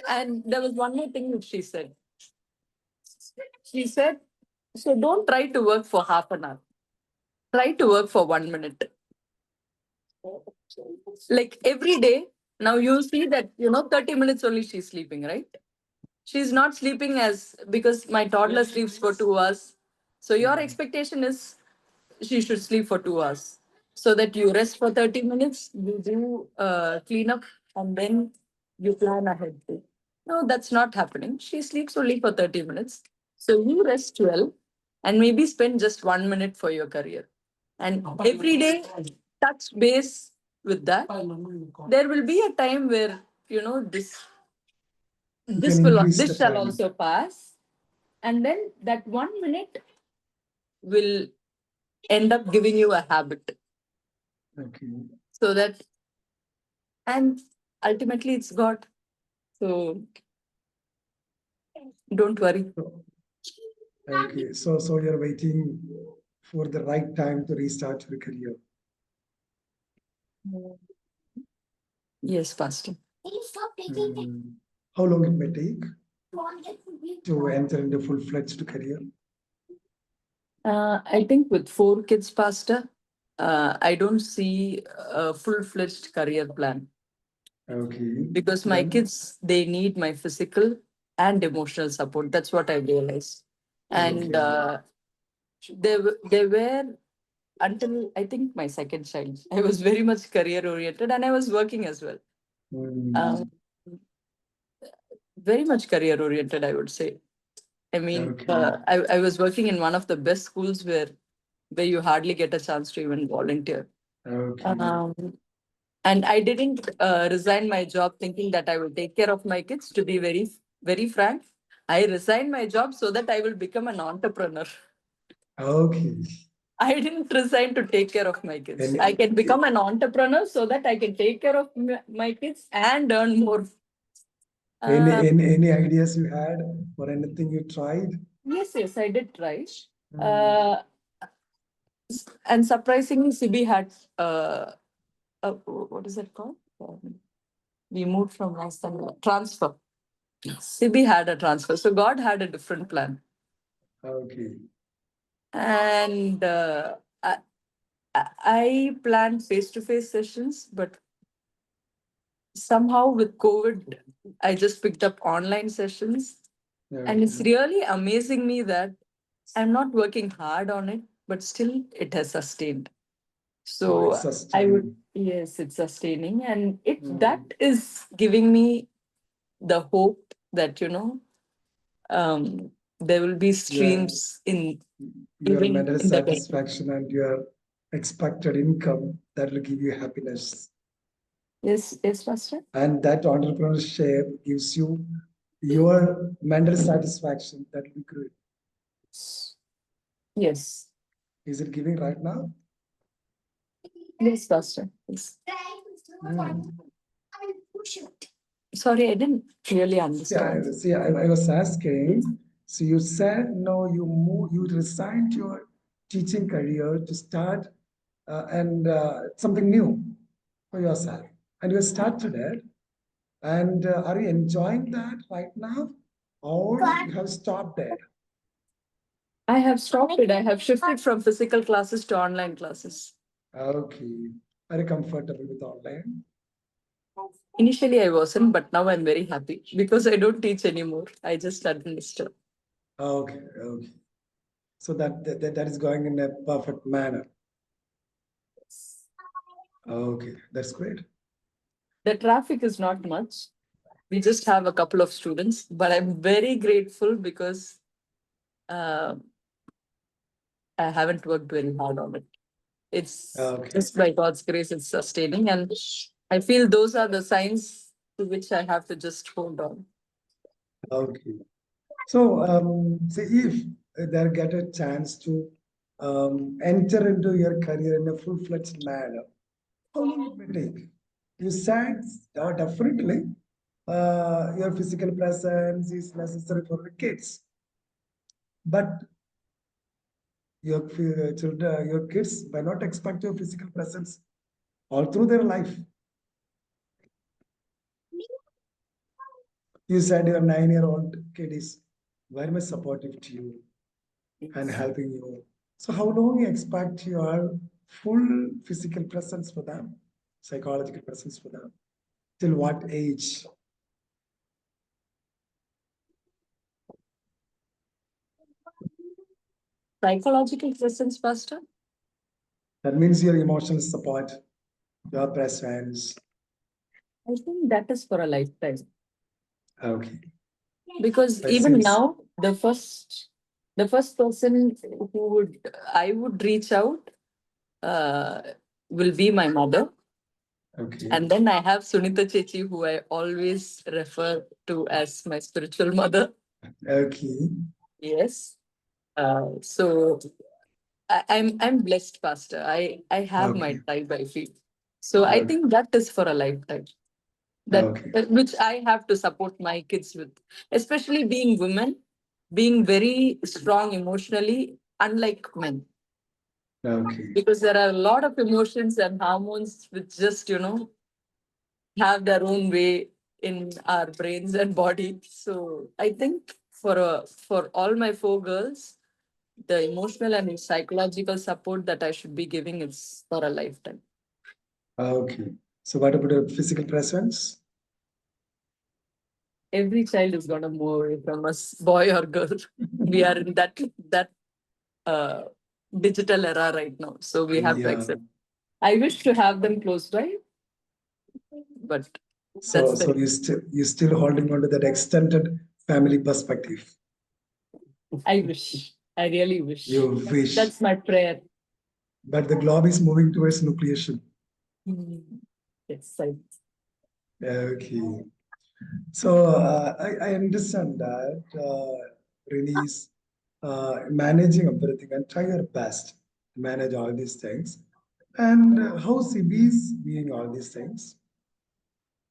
and there was one more thing which she said. She said, so don't try to work for half an hour. Try to work for 1 minute. Like every day, now you see that, 30 minutes only she's sleeping, right? She's not sleeping as because my toddler sleeps for 2 hours. So your expectation is she should sleep for 2 hours so that you rest for 30 minutes, you do clean up, and then you plan ahead. No, that's not happening. She sleeps only for 30 minutes. So you rest 12 and maybe spend just 1 minute for your career. And every day, touch base with that. There will be a time where, this You this can will increase this the shall time. also pass, and then that 1 minute will end up giving you a habit, Okay. so that, and ultimately it's God. So don't worry. Okay. So you're waiting for the right time to restart your career. Yes, Pastor. How long it may take to enter into full-fledged career? I think with 4 kids, Pastor, I don't see a full-fledged career plan, Okay. because my Then- kids, they need my physical and emotional support. That's what I realized. And they were, until I think my second child, I was very much career oriented, and I was working as well. Mm, Very much career oriented, I would say. I mean, Okay. I was working in one of the best schools where you hardly get a chance to even volunteer. Okay. And I didn't resign my job thinking that I will take care of my kids. To be very, very frank, I resigned my job so that I will become an entrepreneur. Okay. I didn't resign to take care of my kids. And- I can become an entrepreneur so that I can take care of my kids and earn more. Any ideas you had or anything you tried? Yes, I did try. And surprisingly, Sibi had what is it called? We moved from last time. Transfer. Sibi had a transfer. So God had a different plan. Okay. And I planned face-to-face sessions, but somehow with COVID, I just picked up online sessions. And it's Okay. really amazing me that I'm not working hard on it, but still it has sustained. So it's I would, sustaining. yes, it's sustaining, and it Mm. that is giving me the hope that there will be streams in Your even mental in the bedroom. satisfaction and your expected income that will give you happiness. Yes, Pastor. And that entrepreneurship gives you your mental satisfaction. That will be great. Yes, Is it giving right now? yes, Pastor. Yes. Mm. Sorry, I didn't really Yeah, understand. see, I was asking. So you said no, you resigned your teaching career to start and something new for yourself, and you started it. And are you enjoying that right now, or you have stopped there? I have stopped it. I have shifted from physical classes to online classes. Okay, are you comfortable with online? Initially, I wasn't, but now I'm very happy because I don't teach anymore. I just administer. Okay, okay. So that is going in a perfect manner. Okay, that's great. The traffic is not much. We just have a couple of students, but I'm very grateful because I haven't worked very hard on it. It's Okay. just by God's grace, it's sustaining. And I feel those are the signs to which I have to just hold on. Okay. So, say if they get a chance to enter into your career in a full-fledged manner, how long it may take? You said definitely your physical presence is necessary for the kids, but your children, your kids may not expect your physical presence all through their life. You said your 9-year-old kid is very much supportive to you and helping you. So how long you expect your full physical presence for them, psychological presence for them? Till what age? Psychological presence, Pastor? That means your emotional support, your presence. I think that is for a lifetime. Okay. Because That even seems- now, the first person who I would reach out will be my mother. Okay. And then I have Sunita Chechi, who I always refer to as my spiritual mother. Okay. Yes. So I'm blessed, Pastor. I have my Okay. tribe, I feel. So I Okay. think that is for a lifetime. Okay. Which I have to support my kids with, especially being women, being very strong emotionally, unlike men. Okay. Because there are a lot of emotions and hormones which just, have their own way in our brains and body. So I think for all my 4 girls, the emotional and psychological support that I should be giving is for a lifetime. Okay. So what about the physical presence? Every child is gonna move away from us, boy or girl. We are in that digital era right now, so we have to Yeah. accept. I wish to have them close by, but So that's the you still holding on to that extended family perspective. I wish. I really wish. You wish. That's my prayer. But the globe is moving towards nucleation. Yes, Okay. So I understand that Rini is managing everything and try her best to manage all these things. And how CB is doing all these things?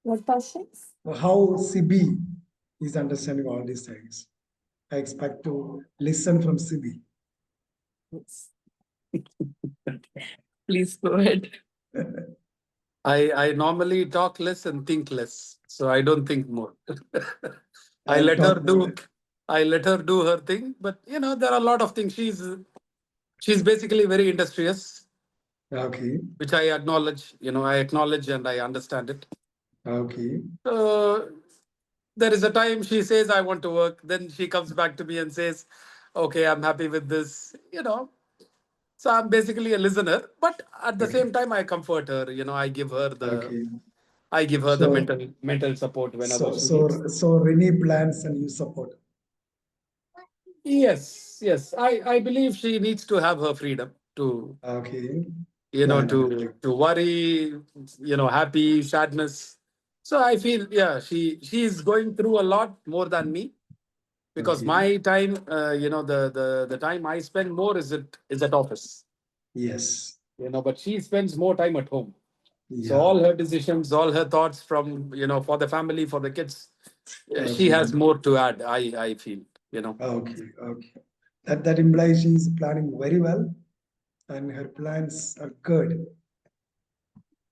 What passions? How CB is understanding all these things? I expect to listen from CB. Yes. Please go ahead. I normally talk less and think less, so I don't think more. I And let her talk do. more. I let her do her thing, but there are a lot of things. She's basically very industrious, Okay. which I acknowledge. I acknowledge and I understand it. Okay. So there is a time she says I want to work, then she comes back to me and says, "Okay, I'm happy with this." So I'm basically a listener, but at the Okay. same time I comfort her. I give her Okay. the So, mental support whenever she so needs. Rini plans and you support. Yes. I believe she needs to have her freedom to Okay. to worry, happy, sadness. So I feel she's going through a lot more than me, because Okay. my time, the time I spend more is at office. Yes. But she spends more time at home. So Yeah. all her decisions, all her thoughts from, for the family, for the kids, she Okay. has more to add, I feel. Okay. Okay. That implies she is planning very well, and her plans are good.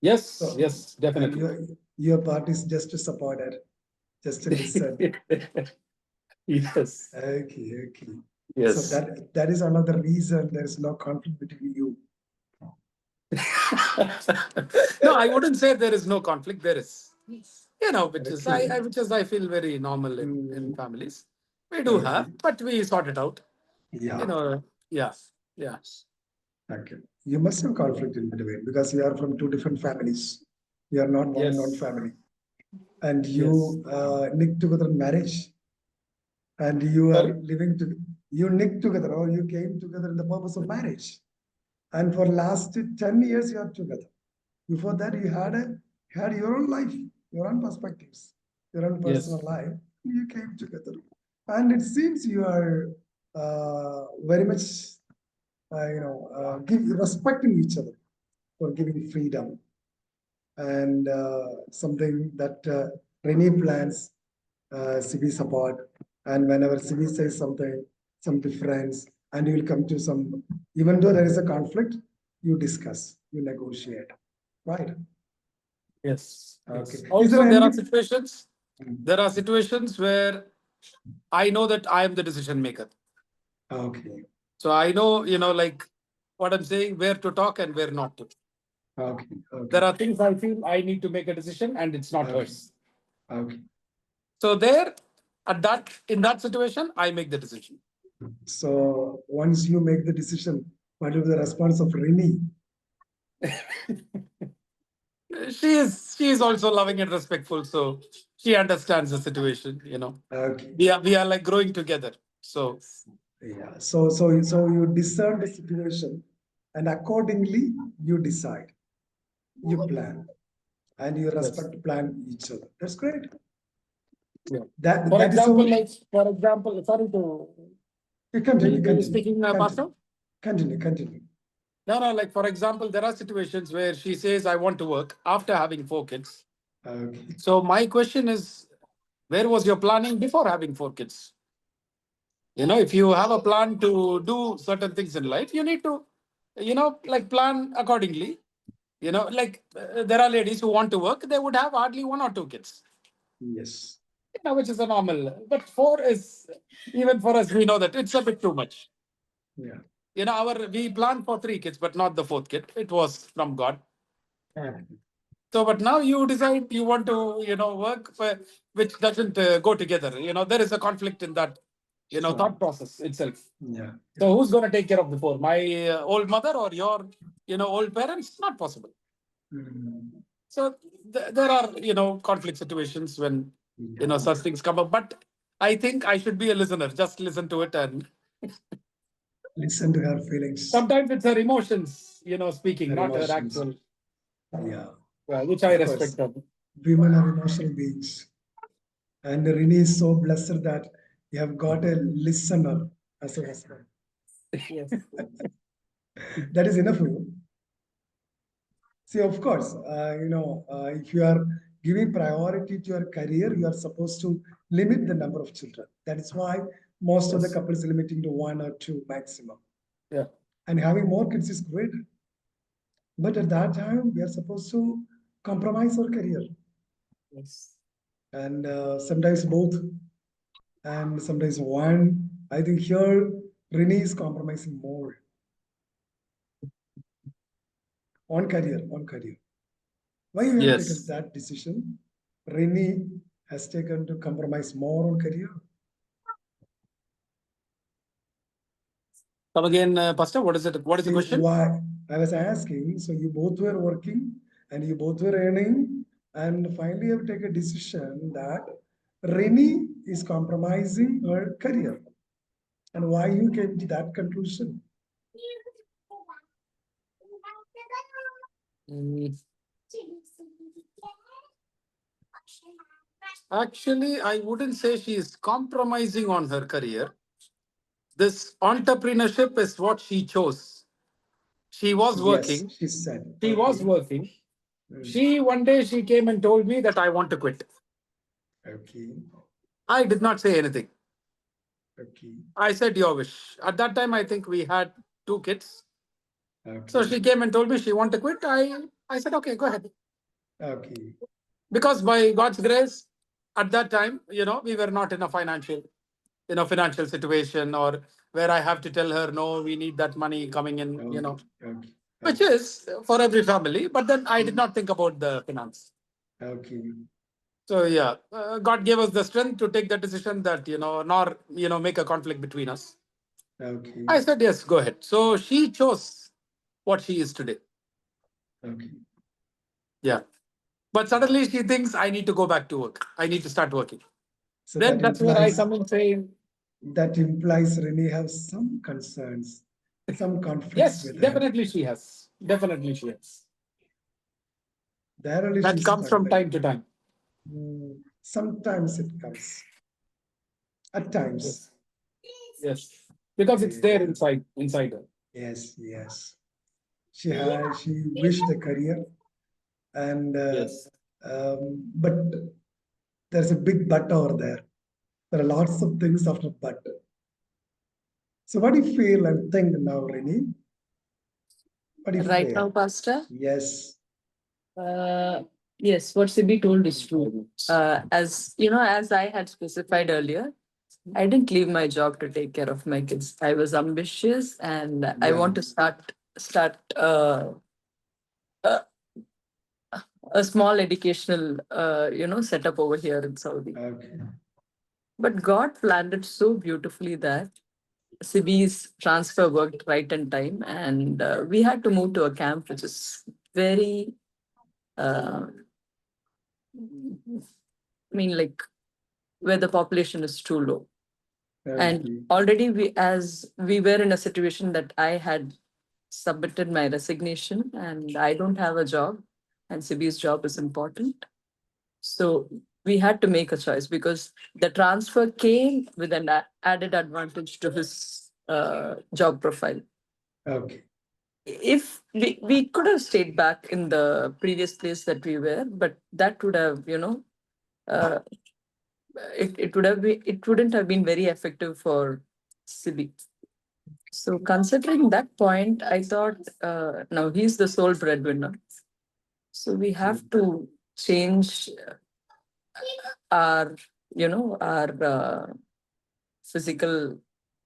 Yes, So, yes, and definitely. your part is just to support her, just to listen. Yes, Okay. Okay. So yes. that is another reason there is no conflict between you. No, I wouldn't say there is no conflict. There is, which is Okay. I feel very normal in Mm, families. We do okay. have, but we sort it out. Yeah. Yeah, yeah. Okay. You must have conflict in between because you are from two different families. You are not one Yes, family. And yes. you nick together in marriage. And you are Sorry? living to you nick together or you came together in the purpose of marriage. And for last 10 years you are together. Before that you had your own life, your own perspectives, your own personal Yes. life. You came together. And it seems you are very much respecting each other for giving freedom and something that Renee plans CB support, and whenever CB says something, some difference, and you will come to some, even though there is a conflict, you discuss, you negotiate. right? Yes. Okay. Yes. Is there Also, there are any? situations. Mm. There are situations where I know that I am the decision maker. Okay. So I know, like what I'm saying, where to talk and where not to. Okay. Okay. There are things I feel I need to make a decision and it's not Okay. hers. Okay. So there, in that situation, I make the decision. So once you make the decision, what will be the response of Rini? She is also loving and respectful, so she understands the situation. Okay. We are like growing together. So Yeah. So you discern the situation, and accordingly you decide, you plan, and you respect plan each other. That's great. yeah. That is how. For example, sorry to You continue. were you speaking, Pastor? Continue. No, like for example, there are situations where she says, I want to work after having 4 kids. Okay. So my question is, where was your planning before having 4 kids? If you have a plan to do certain things in life, you need to, like plan accordingly. There are ladies who want to work, they would have hardly 1 or 2 kids, Yes. which is a normal. But 4 is, even for us, we know that it's a bit too much. Yeah. We planned for 3 kids, but not the 4th kid. It was from God. Okay. So, but now you decide you want to, work, which doesn't go together. There is a conflict in that, thought process itself. Yeah. So who's going to take care of the 4? My old mother or your, old parents? Not possible. Mm. So there are, conflict situations when, such things come up. But I think I should be a listener. Just listen to it. And Listen to her feelings. sometimes it's her emotions, speaking, Her not her emotions. actual, Yeah. which I Of course. respect. Of. Women are emotional beings. And Rini is so blessed that you have got a listener as a husband. Yes. That is enough for you. See, of course, if you are giving priority to your career, you are supposed to limit the number of children. That is why most of the couples are limiting to 1 or 2 maximum. Yeah. And having more kids is great. But at that time, we are supposed to compromise our career. Yes. And sometimes both, and sometimes one. I think here, Rini is compromising more on career. Why you have taken Yes. that decision? Rini has taken to compromise more on career. Come again, Pastor. What is it? What is the question? Why? I was asking. So you both were working and you both were earning, and finally you have taken a decision that Rini is compromising her career. And why you came to that conclusion? Actually, I wouldn't say she is compromising on her career. This entrepreneurship is what she chose. She was Yes, working. she said. She was working. One day she came and told me that I want to quit. Okay. I did not say anything. Okay. I said your wish. At that time, I think we had 2 kids. Okay. So she came and told me she wanted to quit. I said, okay, go ahead. Okay. Because by God's grace, at that time, we were not in a financial situation or where I have to tell her, no, we need that money coming in, Okay. which is for every family. But then I did not think about the finance. Okay. So yeah, God gave us the strength to take the decision that, nor, make a conflict between us. Okay. I said, yes, go ahead. So she chose what she is today. Okay. Yeah. But suddenly she thinks I need to go back to work. I need to start working. So Then that's where I come and say, that implies Rini has some concerns, some conflicts yes, with her. definitely she has. Definitely she has. There only That she's comes from struggling. time to time. Sometimes it comes. At times. Yes. Because it's there inside her. Yes. She wished a career, and Yes. but there's a big but over there. There are lots of things after but. So what do you feel and think now, Rini? What do you Right feel? now, Pastor? Yes. Yes, what Sibi told is true. As you know, as I had specified earlier, I didn't leave my job to take care of my kids. I was ambitious, and I want to start a small educational setup over here in Saudi. Okay. But God planned it so beautifully that Sibi's transfer worked right in time, and we had to move to a camp which is very, I mean, like where the population is too low. And Okay. already as we were in a situation that I had submitted my resignation and I don't have a job, and Sibi's job is important. So we had to make a choice because the transfer came with an added advantage to his job profile. Okay. If we could have stayed back in the previous place that we were, but that would have, it wouldn't have been very effective for Sibi. So considering that point, I thought, now he's the sole breadwinner. So we have to change our, our physical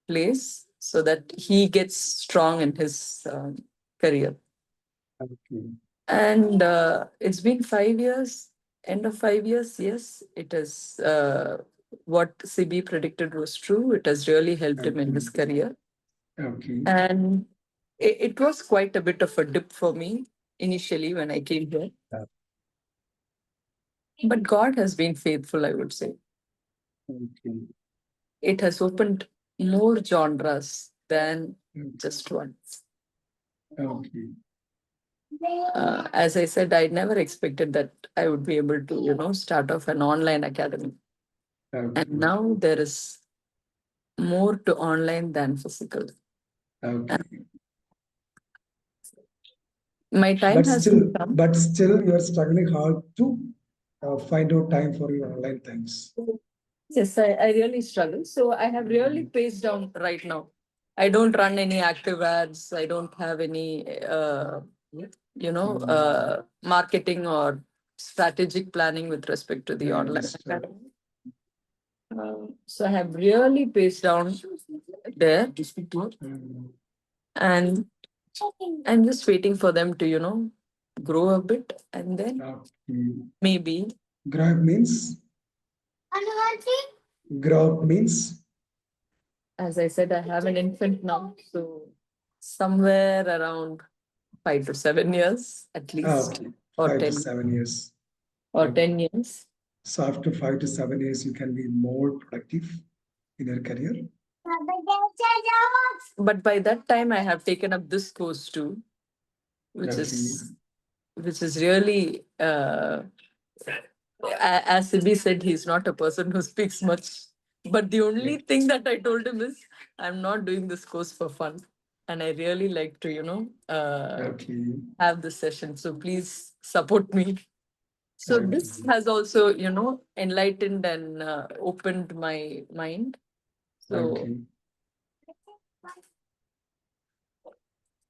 place so that he gets strong in his career. Okay. And it's been 5 years, end of 5 years. Yes, it is what CB predicted was true. It has really helped him in his career. Okay. And it was quite a bit of a dip for me initially when I came here. Yeah. But God has been faithful, I would say. Okay. It has opened more genres than just one. Okay. As I said, I never expected that I would be able to, start off an online academy. Okay. And now there is more to online than physical. Okay. My time But has still, come. you are struggling hard to find out time for your online things. Yes, I really struggle. So I have really paced down right now. I don't run any active ads. I don't have any, marketing or strategic planning with respect to the online academy. So I have really paced down there. And I'm just waiting for them to, grow a bit, and then Okay. maybe. Grow up means? Grow up means? As I said, I have an infant now, so somewhere around 5 to 7 years at least, Okay. or 5 to 10, 7 years. or Okay. 10 years. So after 5 to 7 years, you can be more productive in your career. But by that time, I have taken up this course too, which Okay. is really, as Sibi said, he's not a person who speaks much. But the only thing that I told him is, I'm not doing this course for fun. And I really like to, Okay. have this session. So please support me. So Okay. this has also, enlightened and opened my mind. So Okay.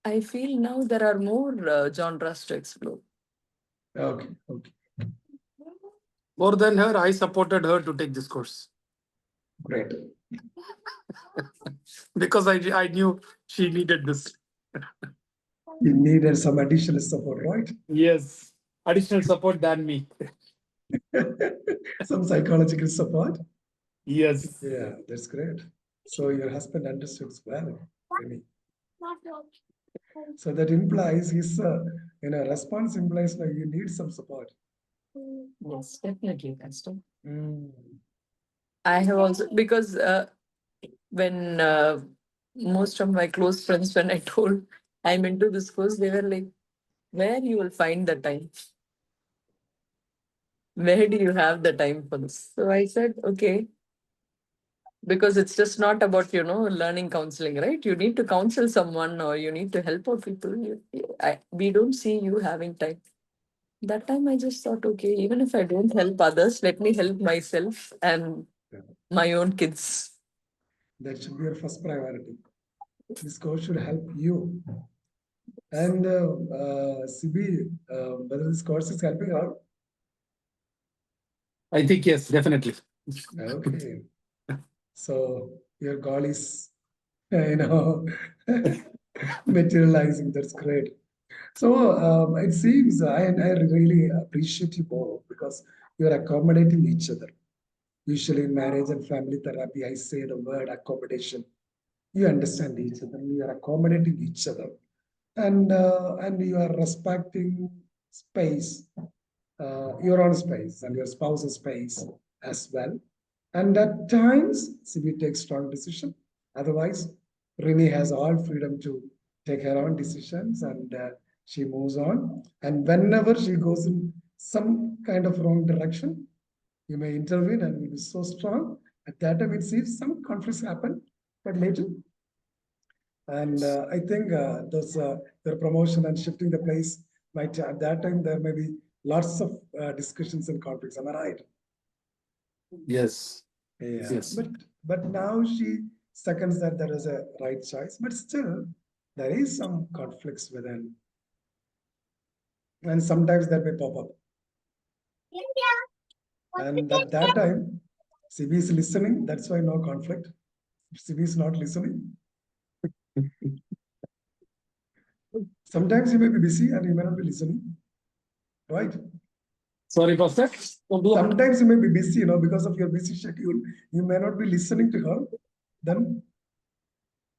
I feel now there are more genres to explore. Okay. Okay. More than her, I supported her to take this course Great. because I knew she needed this. You needed some additional support, right? Yes, additional support than me. Some psychological support. Yes. Yeah, that's great. So your husband understood well, really. So that implies his, response implies now you need some support. Yes, definitely, Pastor. Mm. I have also, because when most of my close friends, when I told I'm into this course, they were like, where you will find the time? Where do you have the time for this? So I said, okay, because it's just not about, learning counseling, right? You need to counsel someone or you need to help out people. We don't see you having time. That time I just thought, okay, even if I don't help others, let me help myself and my own kids. That should be your first priority. This course should help you. And CB, whether this course is helping out? I think yes, definitely. Okay. So your goal is, you know, materializing. That's great. So it seems I really appreciate you both because you're accommodating each other. Usually in marriage and family therapy, I say the word accommodation. You understand each other, you are accommodating each other, and you are respecting space, your own space and your spouse's space as well. And at times, CB takes strong decision. Otherwise, Rini has all freedom to take her own decisions, and she moves on. And whenever she goes in some kind of wrong direction, you may intervene and will be so strong. At that time, it seems some conflicts happen, but later. And I think those their promotion and shifting the place might at that time there may be lots of discussions and conflicts. Am I right? Yes. Yeah. Yes. But now she seconds that there is a right choice, but still there is some conflicts within, and sometimes that may pop up. And at that time, CB is listening. That's why no conflict. If CB is not listening, sometimes you may be busy and you may not be listening, right? Sorry, Pastor. Sometimes you may be busy, because of your busy schedule, you may not be listening to her. Then,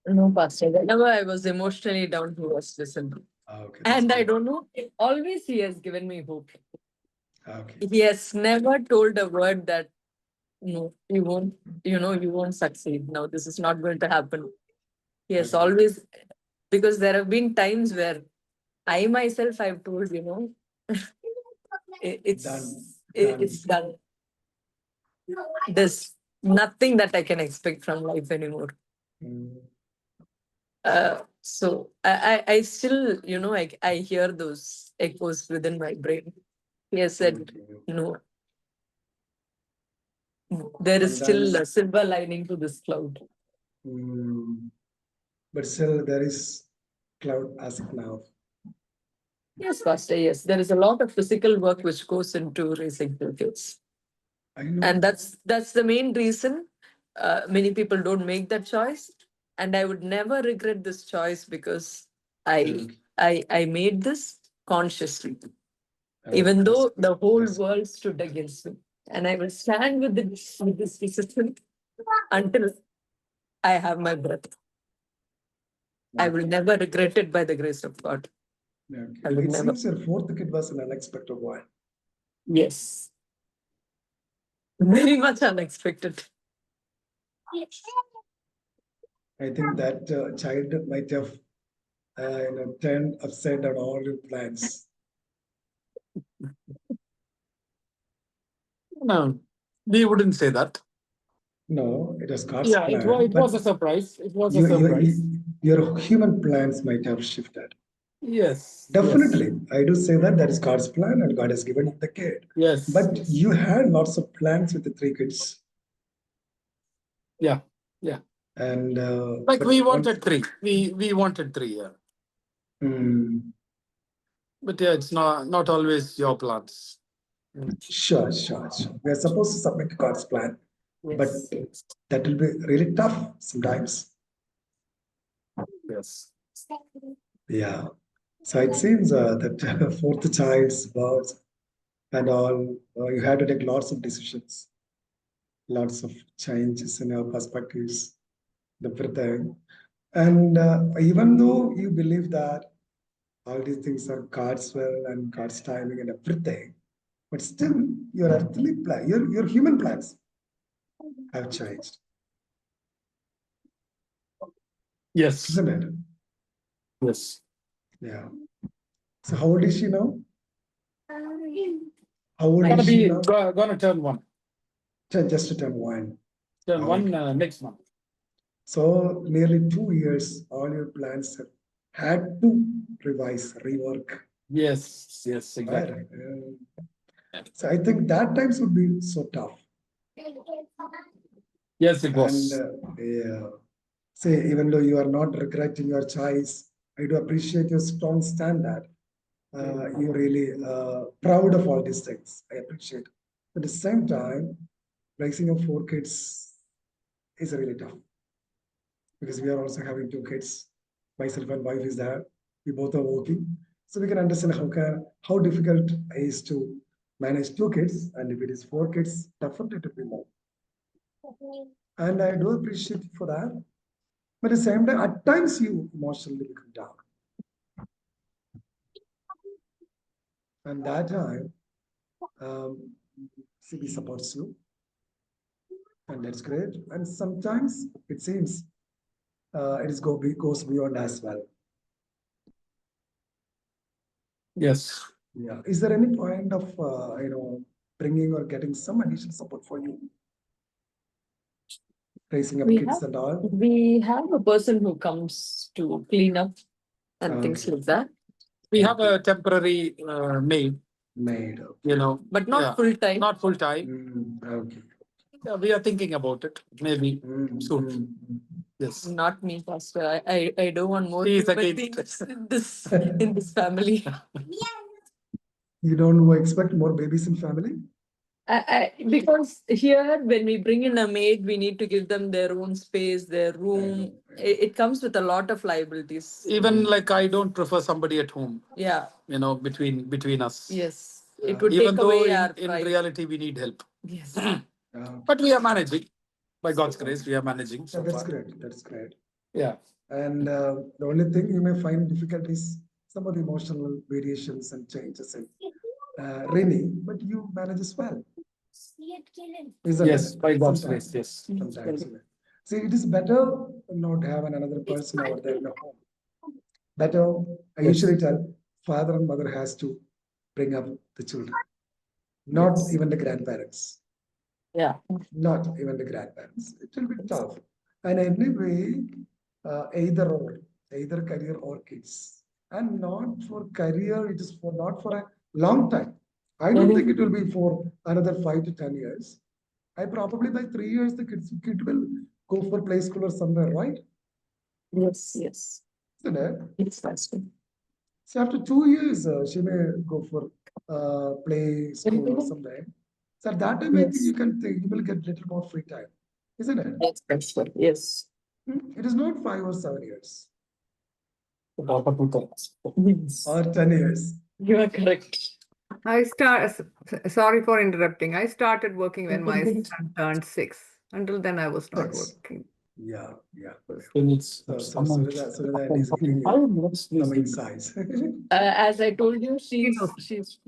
No, Pastor. Whenever I was emotionally down, he was listening. okay, And I don't know, always he has given me hope. okay. He has never told a word that, no, you won't, you won't succeed. No, this is not going to happen. He has Okay. always, because there have been times where I myself, I've told, it's Done. it's done. There's nothing that I can expect from life anymore. Mm, So I still, I hear those echoes within my brain. He has said, okay. no, there is still Sometimes- a silver lining to this cloud. But still, there is cloud as of now. Yes, Pastor, yes. There is a lot of physical work which goes into raising two kids. I know. And that's the main reason many people don't make that choice. And I would never regret this choice because I made this consciously, even though the whole world stood against me. And I will stand with this decision until I have my breath. I will never regret it by the grace of God. Okay. I would It never. seems your fourth kid was an unexpected one. Yes. Very much unexpected. I think that child might have turned upside down all your plans. No, we wouldn't say that. No, it was God's Yeah, plan. it was but a surprise. It was a your, surprise. your human plans might have shifted. Yes. Definitely. I do say that is God's plan and God has given you the kid. Yes. But yes. you had lots of plans with the three kids. Yeah. Yeah. And Like but we wanted three. We wanted three, yeah. But yeah, it's not always your plans. Sure. We are supposed to submit to God's plan, but Yes. that will be really tough sometimes. Yes. Yeah. So it seems that fourth child's birth and all, you had to take lots of decisions, lots of changes in your perspectives, everything. And even though you believe that all these things are God's will and God's timing and everything, but still your earthly plan, your human plans have changed, Yes. isn't it? Yes. Yeah. So how old is she now? How old Gonna is she be now? gonna turn one. Just to turn one. Turn one Okay. next month. So nearly 2 years, all your plans have had to revise, rework. Yes. Yes. Exactly. Right? So I think that times would be so tough. Yes, it And was. yeah, say even though you are not regretting your choice, I do appreciate your strong standard. You're really proud of all these things. I appreciate. At the same time, raising up 4 kids is really tough because we are also having 2 kids. Myself and wife is there. We both are working, so we can understand how difficult it is to manage 2 kids, and if it is 4 kids, definitely it will be more. And I do appreciate you for that. But at the same time, at times you emotionally become down. And that time, CB supports you. And that's great. And sometimes it seems goes beyond as well. Yes. Yeah. Is there any point of bringing or getting some additional support for you? Raising up We kids have- and all? We have a person who comes to clean up and things Okay. like that, We have a temporary maid, Maid. but not Yeah. full time. not full time. Okay. Yeah, we are thinking about it, maybe soon. Yes. Not me, Pastor. I don't want more He is human against beings in this family. You don't expect more babies in family? Because here, when we bring in a maid, we need to give them their own space, their room. It comes with a lot of liabilities. Even like I don't prefer somebody at home, Yeah. between us. Yes. It would Even take though away our in pride. reality we need help. Yes. But we are managing. By God's grace, we are managing so That's far. great. That's great. Yeah. And the only thing you may find difficult is some of the emotional variations and changes in Rini, but you manage as well. Isn't Yes, it? by God's Sometimes. grace, yes. Sometimes. See, it is better not have another person over there in the home. Better, I Yes. usually tell, father and mother has to bring up the children, not Yes. even the grandparents. Yeah. Not even the grandparents. It will be tough. And anyway, either career or kids. And not for career, it is for not for a long time. I don't think it will be for another 5 to 10 years. I probably by 3 years, the kid will go for play school or somewhere, right? Yes. Yes. Isn't it? It's Pastor. So after 2 years, she may go for play school or somewhere. So at that time, I think Yes. you will get little more free time, isn't it? Yes, Pastor. Yes. It is not 5 or 7 years About 2 thoughts. Yes. or 10 years. You are correct. Sorry for interrupting. I started working when my son turned 6. Until then, I was not 6. working. Yeah, yeah. So Surya is giving you some insights. As I told you, she's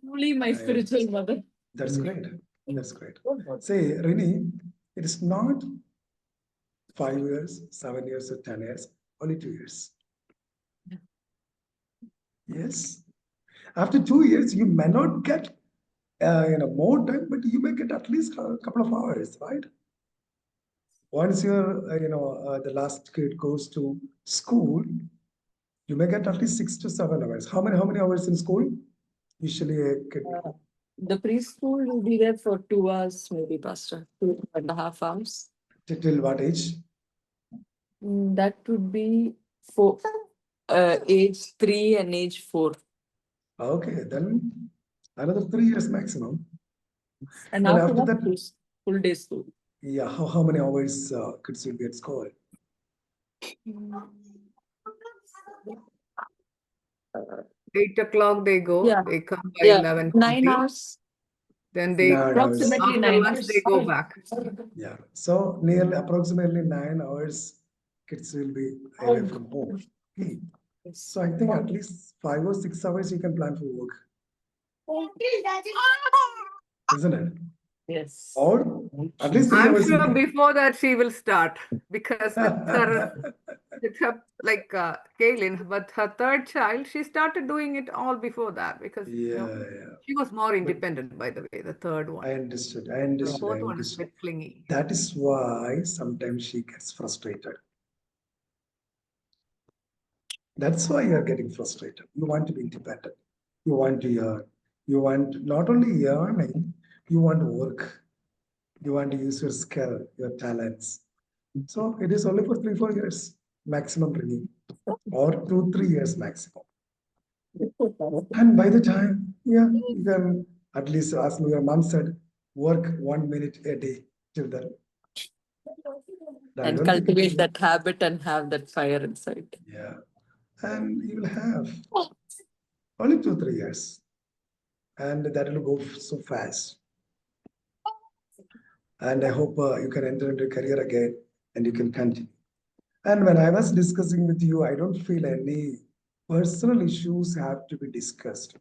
truly my Yeah. spiritual mother. That's great. That's great. Say, Rini, it is not 5 years, 7 years, or 10 years, only 2 years. Yes. After 2 years, you may not get more time, but you may get at least a couple of hours, right? Once your the last kid goes to school, you may get at least 6 to 7 hours. How many hours in school? Usually a kid. The preschool will be there for 2 hours, maybe, Pastor. 2.5 hours. Till what age? That would be for age 3 and age 4. Okay, then another 3 years maximum. And And after after that, that, full day school. yeah, how many hours kids will be at school? 8 o'clock they go. Yeah. They come by Yeah, 11:20. 9 hours. Then they 9 hours. Approximately after 9 lunch hours. they go back. Yeah, so nearly approximately 9 hours kids will be away from home. Okay. So I think at least 5 or 6 hours you can plan for work, isn't it? Yes. Or at least 3 I'm hours. sure before that she will start because with her like Kaylin, but her third child, she started doing it all before that because Yeah. she was more independent, by the way, the third one. I understood. The fourth one is a bit clingy. That is why sometimes she gets frustrated. That's why you are getting frustrated. You want to be independent. You want to earn. You want not only earning, you want to work. You want to use your skill, your talents. So it is only for 3, 4 years. maximum Rini, or 2-3 years maximum. And by the time, yeah, you can at least, as your mom said, work 1 minute a day till then. I And don't think it cultivate will- that habit and have that fire inside. Yeah, and you will have only 2-3 years, and that will go so fast. And I hope you can enter into a career again and you can continue. And when I was discussing with you, I don't feel any personal issues have to be discussed.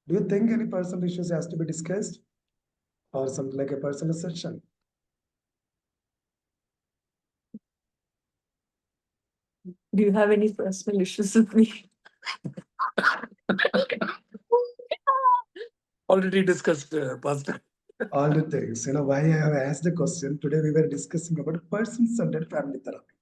Do you think any personal issues has to be discussed, or something like a personal session? Do you have any personal issues with me? Already discussed, Pastor. All the things, why I have asked the question. Today we were discussing about person-centered family therapy.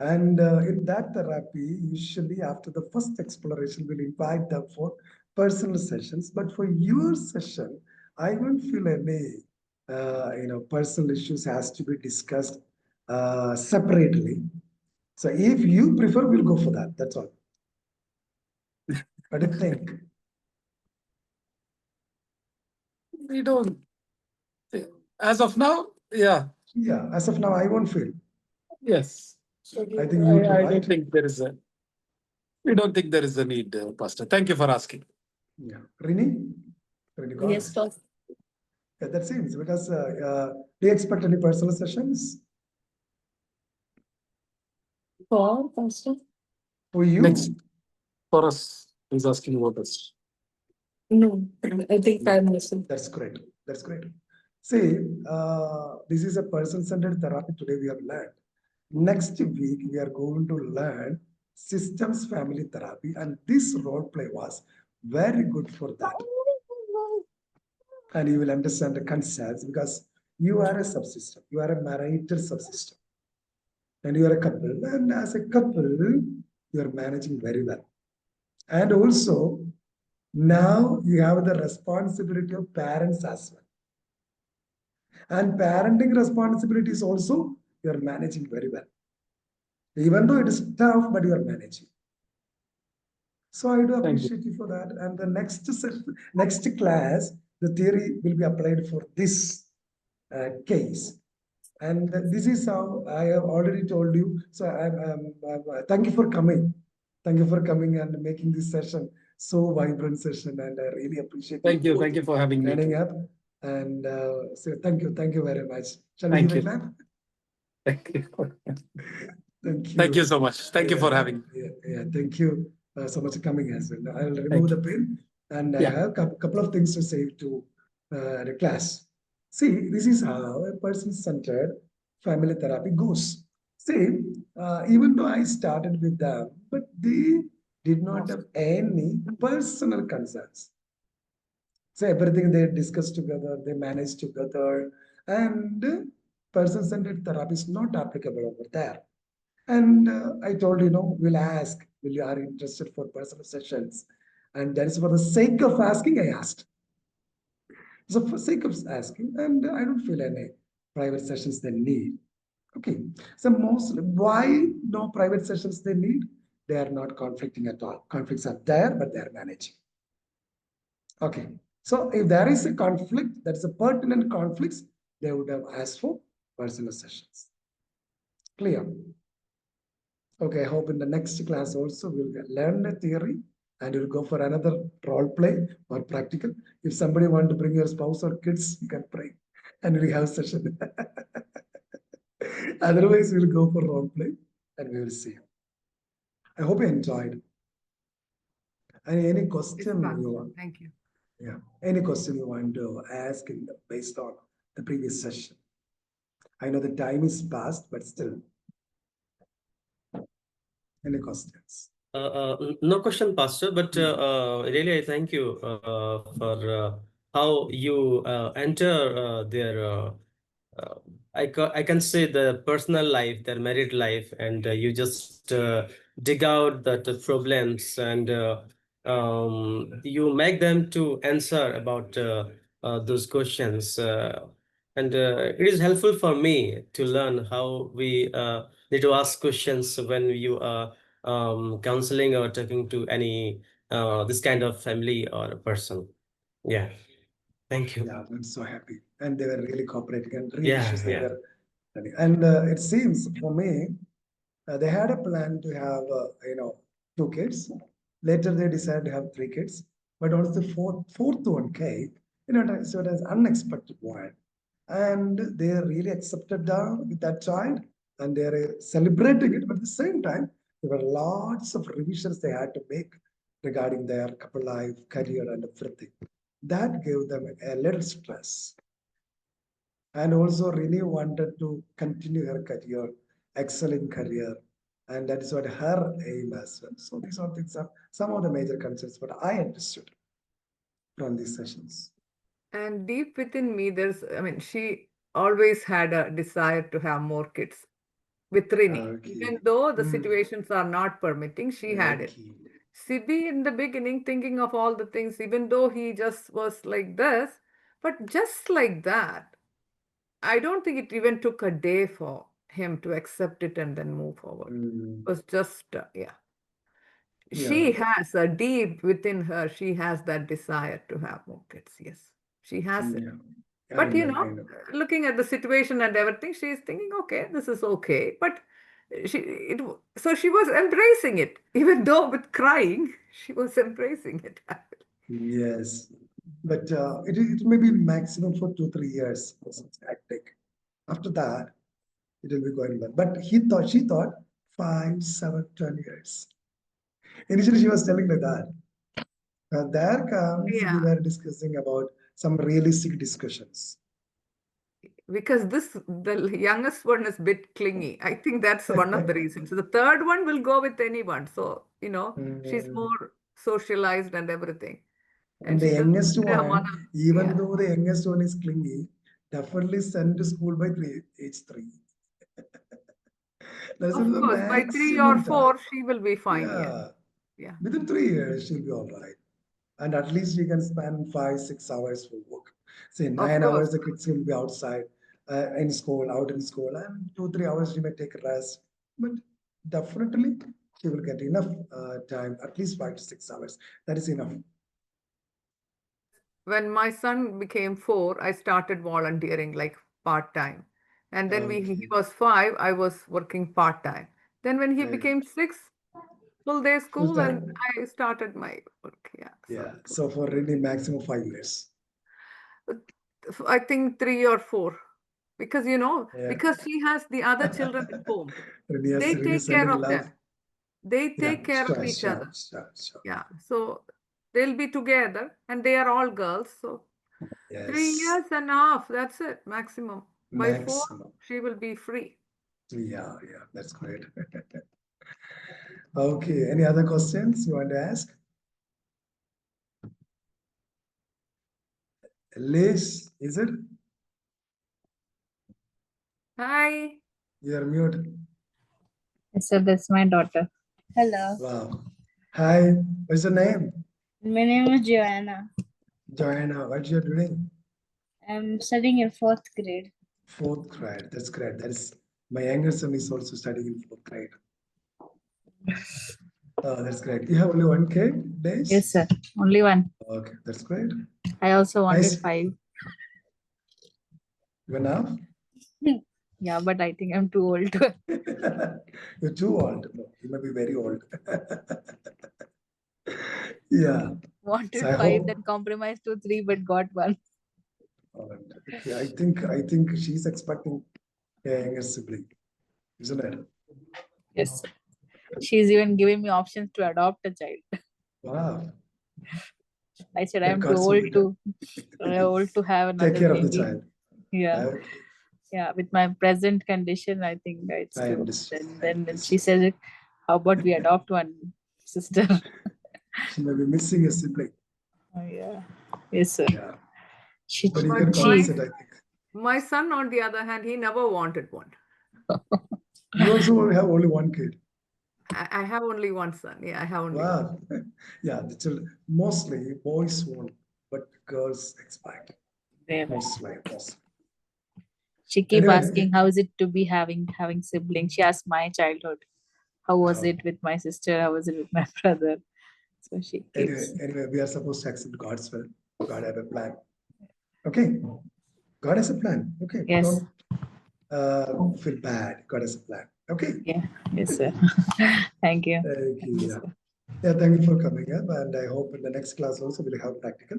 And in that therapy, usually after the first exploration, we'll invite them for personal sessions. But for your session, I won't feel any, personal issues has to be discussed separately. So if you prefer, we'll go for that. That's all. What do you think? We don't. As of now, yeah. Yeah, as of now, I won't feel. Yes. I think you too, I right? don't think there is a. We don't think there is a need, Pastor. Thank you for asking. Yeah. Rini? Rini, Yes, Pastor. yeah, that seems because do you expect any personal sessions For Pastor? for you? Next, for us, he's asking about us. No, I think I'm listening. That's great. That's great. See, this is a person-centered therapy today we have learned. Next week, we are going to learn systems family therapy, and this role play was very good for that. And you will understand the concepts because you are a subsystem, you are a marital subsystem, and you are a couple. And as a couple, you are managing very well. And also, now you have the responsibility of parents as well. And parenting responsibilities also, you are managing very well. Even though it is tough, but you are managing. So I do appreciate you for that. And the next session, next class, the theory will be applied for this case. And this is how I have already told you. So thank you for coming. Thank you for coming and making this session so vibrant session. And I really appreciate Thank you. Thank you for having me. turning up. And so thank you. Thank you very much. Shall we Thank give a you. clap? Thank you. Thank you. Thank you so much. Thank you for having me. Yeah, thank you so much for coming as well. I'll remove the pin, and I Yeah. have a couple of things to say to the class. See, this is how a person-centered family therapy goes. See, even though I started with them, but they did not have any personal concerns. So everything they discuss together, they manage together, and person-centered therapy is not applicable over there. And I told we'll ask, will you are interested for personal sessions? And that is for the sake of asking, I asked. So for sake of asking, and I don't feel any private sessions they need. Okay, so mostly why no private sessions they need? They are not conflicting at all. Conflicts are there, but they are managing. Okay, so if there is a conflict, that is a pertinent conflicts, they would have asked for personal sessions. Clear? Okay, I hope in the next class also we'll learn the theory and you'll go for another role play or practical. If somebody want to bring your spouse or kids, you can bring and we'll have session. Otherwise, we'll go for role play and we will see. I hope you enjoyed. Any It's question fun. you want? Thank you. Yeah. Any question you want to ask based on the previous session? I know the time is past, but still. Any questions? No question, Pastor, but really I thank you for how you enter their, I can say the personal life, their married life, and you just dig out the problems and you make them to answer about those questions. And it is helpful for me to learn how we need to ask questions when you are counseling or talking to any this kind of family or a person. Yeah. Thank you. Yeah, I'm so happy. And they were really cooperating and really Yeah, issues they yeah. were. And it seems for me, they had a plan to have, 2 kids. Later, they decided to have 3 kids. But once the fourth one came, so it was unexpected one. And they really accepted with that child and they're celebrating it. But at the same time, there were lots of revisions they had to make regarding their couple life, career, and everything. That gave them a little stress. And also Rini wanted to continue her career, excel in career. And that is what her aim as well. So these are things are some of the major concerns, what I understood from these sessions. And deep within me, she always had a desire to have more kids with Rini. Okay. Even though the Mm. situations are not permitting, she had it. Okay. Sibi in the beginning thinking of all the things, even though he just was like this, but just like that, I don't think it even took a day for him to accept it and then move forward. Mm. It was just, yeah. Yeah. She has a deep within her, she has that desire to have more kids. Yes, she has it. Yeah. But I know. looking at the situation and everything, she's thinking, okay, this is okay. But so she was embracing it, even though with crying, she was embracing it. Yes. But it may be maximum for 2-3 years. It's hectic. After that, it will be going well. But she thought 5, 7, 10 years. Initially, she was telling like that. There comes, we Yeah. were discussing about some realistic discussions. Because the youngest one is a bit clingy. I think that's one of the reasons. The third one will go with anyone. So, she's more socialized and everything. And the she doesn't youngest need her one, mother. even Yeah. though the youngest one is clingy, definitely send to school by age 3. That's Of the course, by 3 or maximum 4, time. she will be fine. Yeah. Yeah. Within 3 years, she'll be all right. And at least you can spend 5-6 hours for work. Say 9 course. hours, the kids will be outside, in school, out in school, and 2-3 hours you may take a rest. But definitely, she will get enough time, at least 5 to 6 hours. That is enough. When my son became 4, I started volunteering like part-time. And then he was 5, I was working part-time. Then when he became 6, full day school, and I started my work. Yeah. Yeah. So for really maximum 5 years. I think 3 or 4. Because, Yeah. because she has the other children at home. Really They really take care sending of love. them. They take care of each Sure. other. Yeah. So they'll be together and they are all girls. So 3 years and a half, that's it, maximum. By 4, Maximum. she will be free. Yeah, that's great. Okay, any other questions you want to ask? Liz, is it? Hi. You're mute. So that's my daughter. Hello. Wow. Hi, what's your name? My name is Joanna. Joanna, what you're doing? I'm studying in 4th grade. 4th grade, that's great. That's my younger son is also studying in 4th grade. Oh, that's great. You have only one kid, Liz? Yes, sir. Only one. Okay, that's great. I also wanted Nice. 5. Even now? Yeah, but I think I'm too old to. You're too old. No, you may be very old. Yeah. Wanted So I 5, hope- then compromised to 3, but got 1. Okay, I think she's expecting a younger sibling, isn't it? Yes, sir. She's even giving me options to adopt a child. Wow. I said That I'm too got so old to have another Take care of the baby. child. Yeah. Okay. Yeah, with my present condition, I think it's I too. understand. Then she says, "How about we adopt one sister?" She may be missing a sibling. Oh, yeah. Yes, sir. Yeah. But you But can convince it, I think. my son, on the other hand, he never wanted one. You also have only one kid. I have only one son. Yeah, I have only one. Wow. Yeah, the children, mostly boys want, but girls expect. There. Mostly. She keep Anyway. asking, how is it to be having siblings? She asked my childhood. How was Oh. it with my sister? How was it with my brother? So she keeps. Anyway, we are supposed to accept God's will. God have a plan. Okay. God has a plan. Okay. Yes. Don't feel bad. God has a plan. Okay. Yeah. Yes, sir. Thank you. Thank you. Yes, sir. Yeah, thank you for coming up. And I hope in the next class also we'll have practical.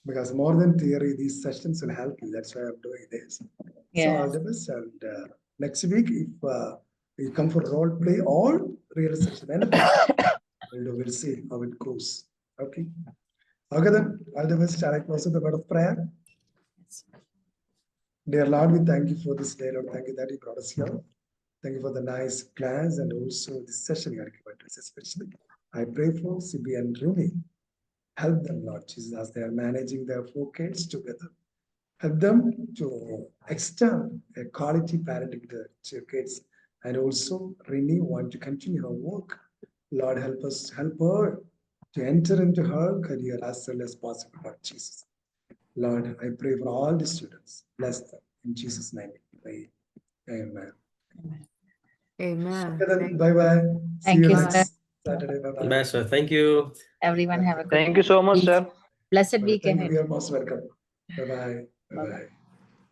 Because more than theory, these sessions will help you. That's why I'm doing this. So Yeah. all the best. And next week, if you come for role play or real session, anything, we'll see how it goes. Okay. Okay then, all the best. Shall I close with a word of prayer? Dear Lord, we thank you for this day, Lord. Thank you that you brought us here. Thank you for the nice plans and also this session you are given to us, especially. I pray for CB and Rumi. Help them, Lord Jesus, as they are managing their 4 kids together. Help them to extend a quality parenting to their kids. And also, Rini want to continue her work. Lord, help her to enter into her career as soon as possible, Lord Jesus. Lord, I pray for all the students. Bless them. In Jesus' name we pray. Amen. Amen. Okay, then, Thank bye-bye. See Thank you you, next sir. Saturday. Bye-bye. Bye, sir. Thank you. Everyone have a good Thank you so much, sir. blessed week Thank you. ahead. You are most welcome. Bye-bye. Bye-bye. Bye-bye.